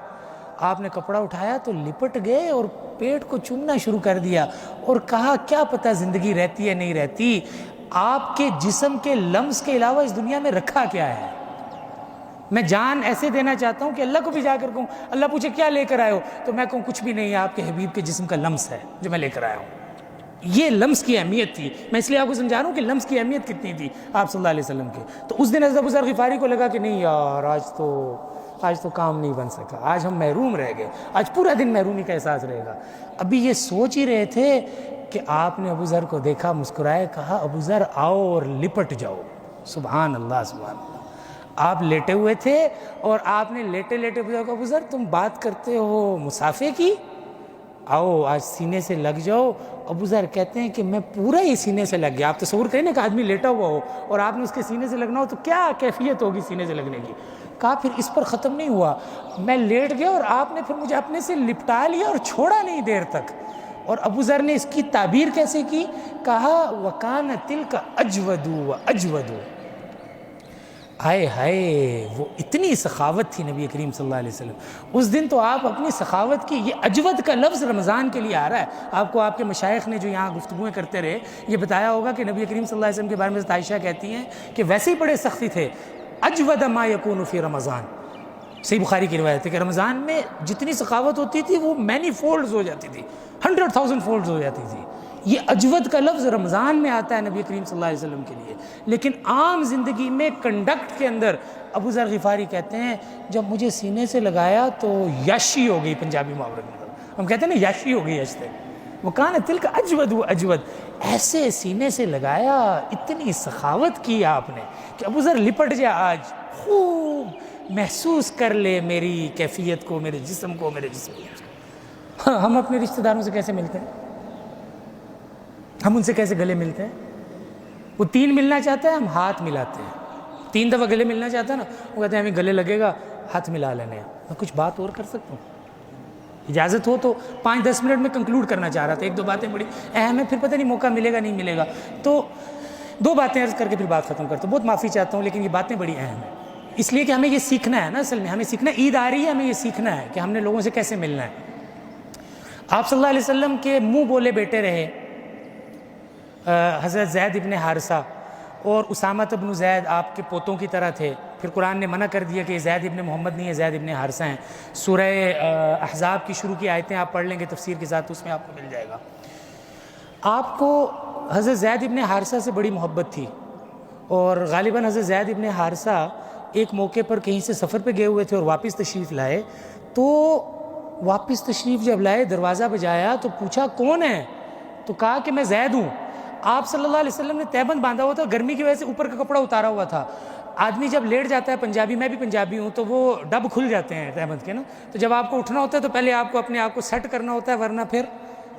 آپ نے کپڑا اٹھایا تو لپٹ گئے اور پیٹ کو چومنا شروع کر دیا اور کہا کیا پتہ زندگی رہتی ہے نہیں رہتی، آپ کے جسم کے لمس کے علاوہ اس دنیا میں رکھا کیا ہے. میں جان ایسے دینا چاہتا ہوں کہ اللہ کو بھی جا کر کہوں، اللہ پوچھے کیا لے کر آئے ہو تو میں کہوں کچھ بھی نہیں ہے، آپ کے حبیب کے جسم کا لمس ہے جو میں لے کر آیا ہوں. یہ لمس کی اہمیت تھی. میں اس لیے آپ کو سمجھا رہا ہوں کہ لمس کی اہمیت کتنی تھی آپ صلی اللہ علیہ وسلم کی. تو اس دن حضرت ابو ذر غفاری کو لگا کہ نہیں یار آج تو کام نہیں بن سکا، آج ہم محروم رہ گئے، آج پورا دن محرومی کا احساس رہے گا. ابھی یہ سوچ ہی رہے تھے کہ آپ نے ابو ذر کو دیکھا، مسکرائے، کہا ابو ذر آؤ اور لپٹ جاؤ. سبحان اللہ سبحان اللہ. آپ لیٹے ہوئے تھے اور آپ نے لیٹے لیٹے ابو ذر تم بات کرتے ہو مسافے کی، آؤ آج سینے سے لگ جاؤ. ابو ذر کہتے ہیں کہ میں پورا ہی سینے سے لگ گیا. آپ تصور کریں نا کہ آدمی لیٹا ہوا ہو اور آپ نے اس کے سینے سے لگنا ہو تو کیا کیفیت ہوگی سینے سے لگنے کی. کہا پھر اس پر ختم نہیں ہوا، میں لیٹ گیا اور آپ نے پھر مجھے اپنے سے لپٹا لیا اور چھوڑا نہیں دیر تک. اور ابو ذر نے اس کی تعبیر کیسے کی، کہا وَكَانَ تِلْكَ أَجْوَدُ وَأَجْوَدُ. ہائے ہائے، وہ اتنی سخاوت تھی نبی کریم صلی اللہ علیہ وسلم اس دن. تو آپ اپنی سخاوت کی، یہ اجود کا لفظ رمضان کے لیے آ رہا ہے. آپ کو آپ کے مشائخ نے جو یہاں گفتگویں کرتے رہے یہ بتایا ہوگا کہ نبی کریم صلی اللہ علیہ وسلم کے بارے میں حضرت عائشہ کہتی ہیں کہ ویسے ہی بڑے سختی تھے. اجود ما یکون فی رمضان، صحیح بخاری کی روایت ہے کہ رمضان میں جتنی سخاوت ہوتی تھی وہ مینی فولڈز ہو جاتی تھی، 100,000 فولڈز ہو جاتی تھی. یہ اجود کا لفظ رمضان میں آتا ہے نبی کریم صلی اللہ علیہ وسلم کے لیے. لیکن عام زندگی میں کنڈکٹ کے اندر ابو ذر غفاری کہتے ہیں جب مجھے سینے سے لگایا تو یاشی ہو گئی. پنجابی محاورے میں ہم کہتے ہیں نا یاشی ہو گئی اشتے، وہ کان تلک اجود، وہ اجود، ایسے سینے سے لگایا، اتنی سخاوت کی آپ نے کہ ابو ذر لپٹ جا، آج خوب محسوس کر لے میری کیفیت کو، میرے جسم کو، میرے جسم کو. ہم اپنے رشتہ داروں سے کیسے ملتے ہیں؟ ہم ان سے کیسے گلے ملتے ہیں؟ وہ 3 ملنا چاہتا ہے، ہم ہاتھ ملاتے ہیں. 3 دفعہ گلے ملنا چاہتا ہے نا، وہ کہتے ہیں ہمیں گلے لگے گا، ہاتھ ملا لینے ہیں. میں کچھ بات اور کر سکتا ہوں؟ اجازت ہو تو 5-10 منٹ میں کنکلوڈ کرنا چاہ رہا تھا. 1-2 باتیں بڑی اہم ہیں، پھر پتہ نہیں موقع ملے گا نہیں ملے گا. تو 2 باتیں عرض کر کے پھر بات ختم کرتا ہوں. بہت معافی چاہتا ہوں لیکن یہ باتیں بڑی اہم ہیں، اس لیے کہ ہمیں یہ سیکھنا ہے نا. اصل میں ہمیں سیکھنا ہے، عید آ رہی ہے، ہمیں یہ سیکھنا ہے کہ ہم نے لوگوں سے کیسے ملنا ہے. آپ صلی اللہ علیہ وسلم کے منہ بولے بیٹے رہے حضرت زید ابن حارثہ، اور اسامہ ابن زید آپ کے پوتوں کی طرح تھے. پھر قرآن نے منع کر دیا کہ یہ زید ابن محمد نہیں ہے، زید ابن حارثہ ہیں. سورہ احزاب کی شروع کی آیتیں آپ پڑھ لیں گے تفسیر کے ساتھ، اس میں آپ کو مل جائے گا. آپ کو حضرت زید ابن حارثہ سے بڑی محبت تھی، اور غالباً حضرت زید ابن حارثہ ایک موقع پر کہیں سے سفر پہ گئے ہوئے تھے اور واپس تشریف لائے. تو واپس تشریف جب لائے، دروازہ بجایا تو پوچھا کون ہے؟ تو کہا کہ میں زید ہوں. آپ صلی اللہ علیہ وسلم نے تہبند باندھا ہوا تھا، گرمی کی وجہ سے اوپر کا کپڑا اتارا ہوا تھا. آدمی جب لیٹ جاتا ہے، پنجابی، میں بھی پنجابی ہوں، تو وہ ڈب کھل جاتے ہیں تہبند کے نا. تو جب آپ کو اٹھنا ہوتا ہے تو پہلے آپ کو اپنے آپ کو سیٹ کرنا ہوتا ہے، ورنہ پھر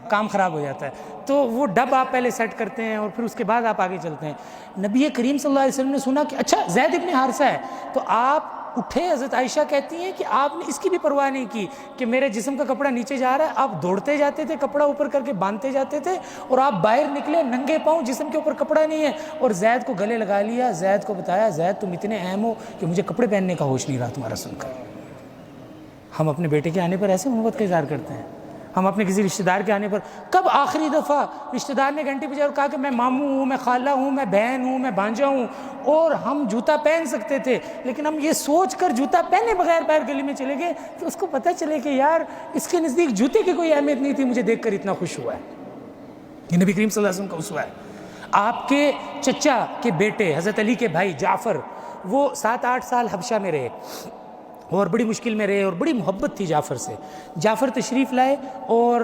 کام خراب ہو جاتا ہے. تو وہ ڈب آپ پہلے سیٹ کرتے ہیں اور پھر اس کے بعد آپ آگے چلتے ہیں. نبی کریم صلی اللہ علیہ وسلم نے سنا کہ اچھا زید ابن حارثہ ہے، تو آپ اٹھے. حضرت عائشہ کہتی ہیں کہ آپ نے اس کی بھی پرواہ نہیں کی کہ میرے جسم کا کپڑا نیچے جا رہا ہے. آپ دوڑتے جاتے تھے، کپڑا اوپر کر کے باندھتے جاتے تھے، اور آپ باہر نکلے ننگے پاؤں، جسم کے اوپر کپڑا نہیں ہے، اور زید کو گلے لگا لیا. زید کو بتایا زید تم اتنے اہم ہو کہ مجھے کپڑے پہننے کا ہوش نہیں رہا تمہارا سن کر. ہم اپنے بیٹے کے آنے پر ایسے محبت کا اظہار کرتے ہیں. ہم اپنے کسی رشتہ دار کے آنے پر، کب آخری دفعہ رشتہ دار نے گھنٹی بجائی اور کہا کہ میں ماموں ہوں، میں خالہ ہوں، میں بہن ہوں، میں بھانجا ہوں، اور ہم جوتا پہن سکتے تھے لیکن ہم یہ سوچ کر جوتا پہنے بغیر باہر گلی میں چلے گئے تو اس کو پتہ چلے کہ یار اس کے نزدیک جوتے کی کوئی اہمیت نہیں تھی. مجھے دیکھ کر اتنا خوش ہوا ہے. یہ نبی کریم صلی اللہ علیہ وسلم کا اسوہ ہے. آپ کے چچا کے بیٹے حضرت علی کے بھائی جعفر، وہ 7-8 سال حبشہ میں رہے اور بڑی مشکل میں رہے، اور بڑی محبت تھی جعفر سے. جعفر تشریف لائے اور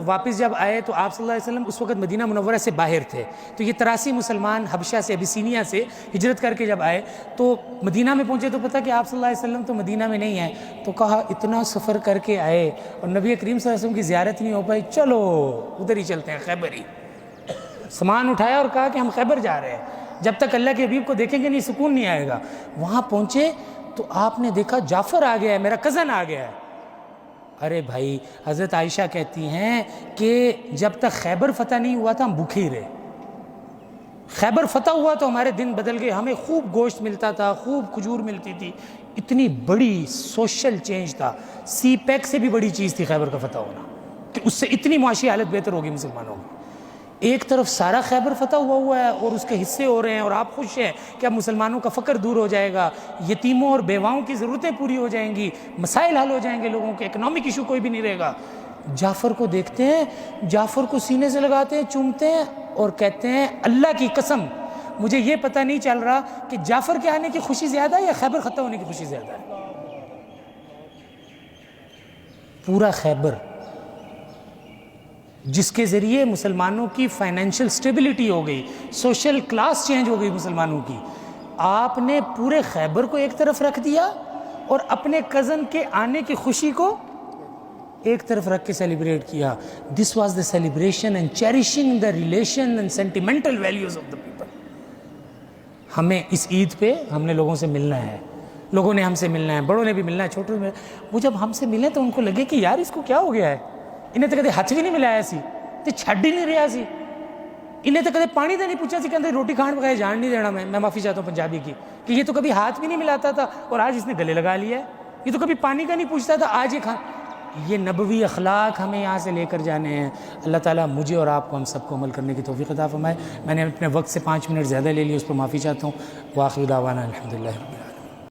واپس جب آئے تو آپ صلی اللہ علیہ وسلم اس وقت مدینہ منورہ سے باہر تھے. تو یہ 83 مسلمان حبشہ سے، ابیسینیا سے ہجرت کر کے جب آئے تو مدینہ میں پہنچے تو پتہ کہ آپ صلی اللہ علیہ وسلم تو مدینہ میں نہیں ہیں. تو کہا اتنا سفر کر کے آئے اور نبی کریم صلی اللہ علیہ وسلم کی زیارت نہیں ہو پائی، چلو ادھر ہی چلتے ہیں، خیبر ہی. سامان اٹھایا اور کہا کہ ہم خیبر جا رہے ہیں، جب تک اللہ کے حبیب کو دیکھیں گے نہیں سکون نہیں آئے گا. وہاں پہنچے تو آپ نے دیکھا جعفر آ گیا ہے، میرا کزن آ گیا ہے. ارے بھائی، حضرت عائشہ کہتی ہیں کہ جب تک خیبر فتح نہیں ہوا تھا ہم بھوکے ہی رہے. خیبر فتح ہوا تو ہمارے دن بدل گئے، ہمیں خوب گوشت ملتا تھا، خوب کھجور ملتی تھی. اتنی بڑی سوشل چینج تھا. سی پیک سے بھی بڑی چیز تھی خیبر کا فتح ہونا، کہ اس سے اتنی معاشی حالت بہتر ہوگی مسلمانوں کی. ایک طرف سارا خیبر فتح ہوا ہے اور اس کے حصے ہو رہے ہیں اور آپ خوش ہیں کہ اب مسلمانوں کا فقر دور ہو جائے گا، یتیموں اور بیواؤں کی ضرورتیں پوری ہو جائیں گی، مسائل حل ہو جائیں گے، لوگوں کے اکنامک ایشو کوئی بھی نہیں رہے گا. جعفر کو دیکھتے ہیں، جعفر کو سینے سے لگاتے ہیں، چومتے ہیں اور کہتے ہیں اللہ کی قسم مجھے یہ پتہ نہیں چل رہا کہ جعفر کے آنے کی خوشی زیادہ ہے یا خیبر فتح ہونے کی خوشی زیادہ ہے. پورا خیبر جس کے ذریعے مسلمانوں کی فائنینشیل سٹیبلٹی ہو گئی، سوشل کلاس چینج ہو گئی مسلمانوں کی، آپ نے پورے خیبر کو ایک طرف رکھ دیا اور اپنے کزن کے آنے کی خوشی کو ایک طرف رکھ کے سیلیبریٹ کیا. This was the celebration and cherishing the relation and sentimental values of the people. ہمیں اس عید پہ ہم نے لوگوں سے ملنا ہے، لوگوں نے ہم سے ملنا ہے، بڑوں نے بھی ملنا ہے، چھوٹوں نے. وہ جب ہم سے ملیں تو ان کو لگے کہ یار اس کو کیا ہو گیا ہے، انہیں تو کہتے ہاتھ بھی نہیں ملایا سی تے چھڈ ہی نہیں رہا سی. انہیں تو کدے پانی تو نہیں پوچھا سی کہ روٹی کھان بغیر جان نہیں دینا. میں معافی چاہتا ہوں پنجابی کی کہ یہ تو کبھی ہاتھ بھی نہیں ملاتا تھا اور آج اس نے گلے لگا لیا ہے. یہ تو کبھی پانی کا نہیں پوچھتا تھا, آج یہ نبوی اخلاق ہمیں یہاں سے لے کر جانے ہیں. اللہ تعالیٰ مجھے اور آپ کو ہم سب کو عمل کرنے کی توفیق عطا فرمائے. میں نے اپنے وقت سے 5 منٹ زیادہ لے لی, اس پر معافی چاہتا ہوں. وآخر دعوانا الحمدللہ.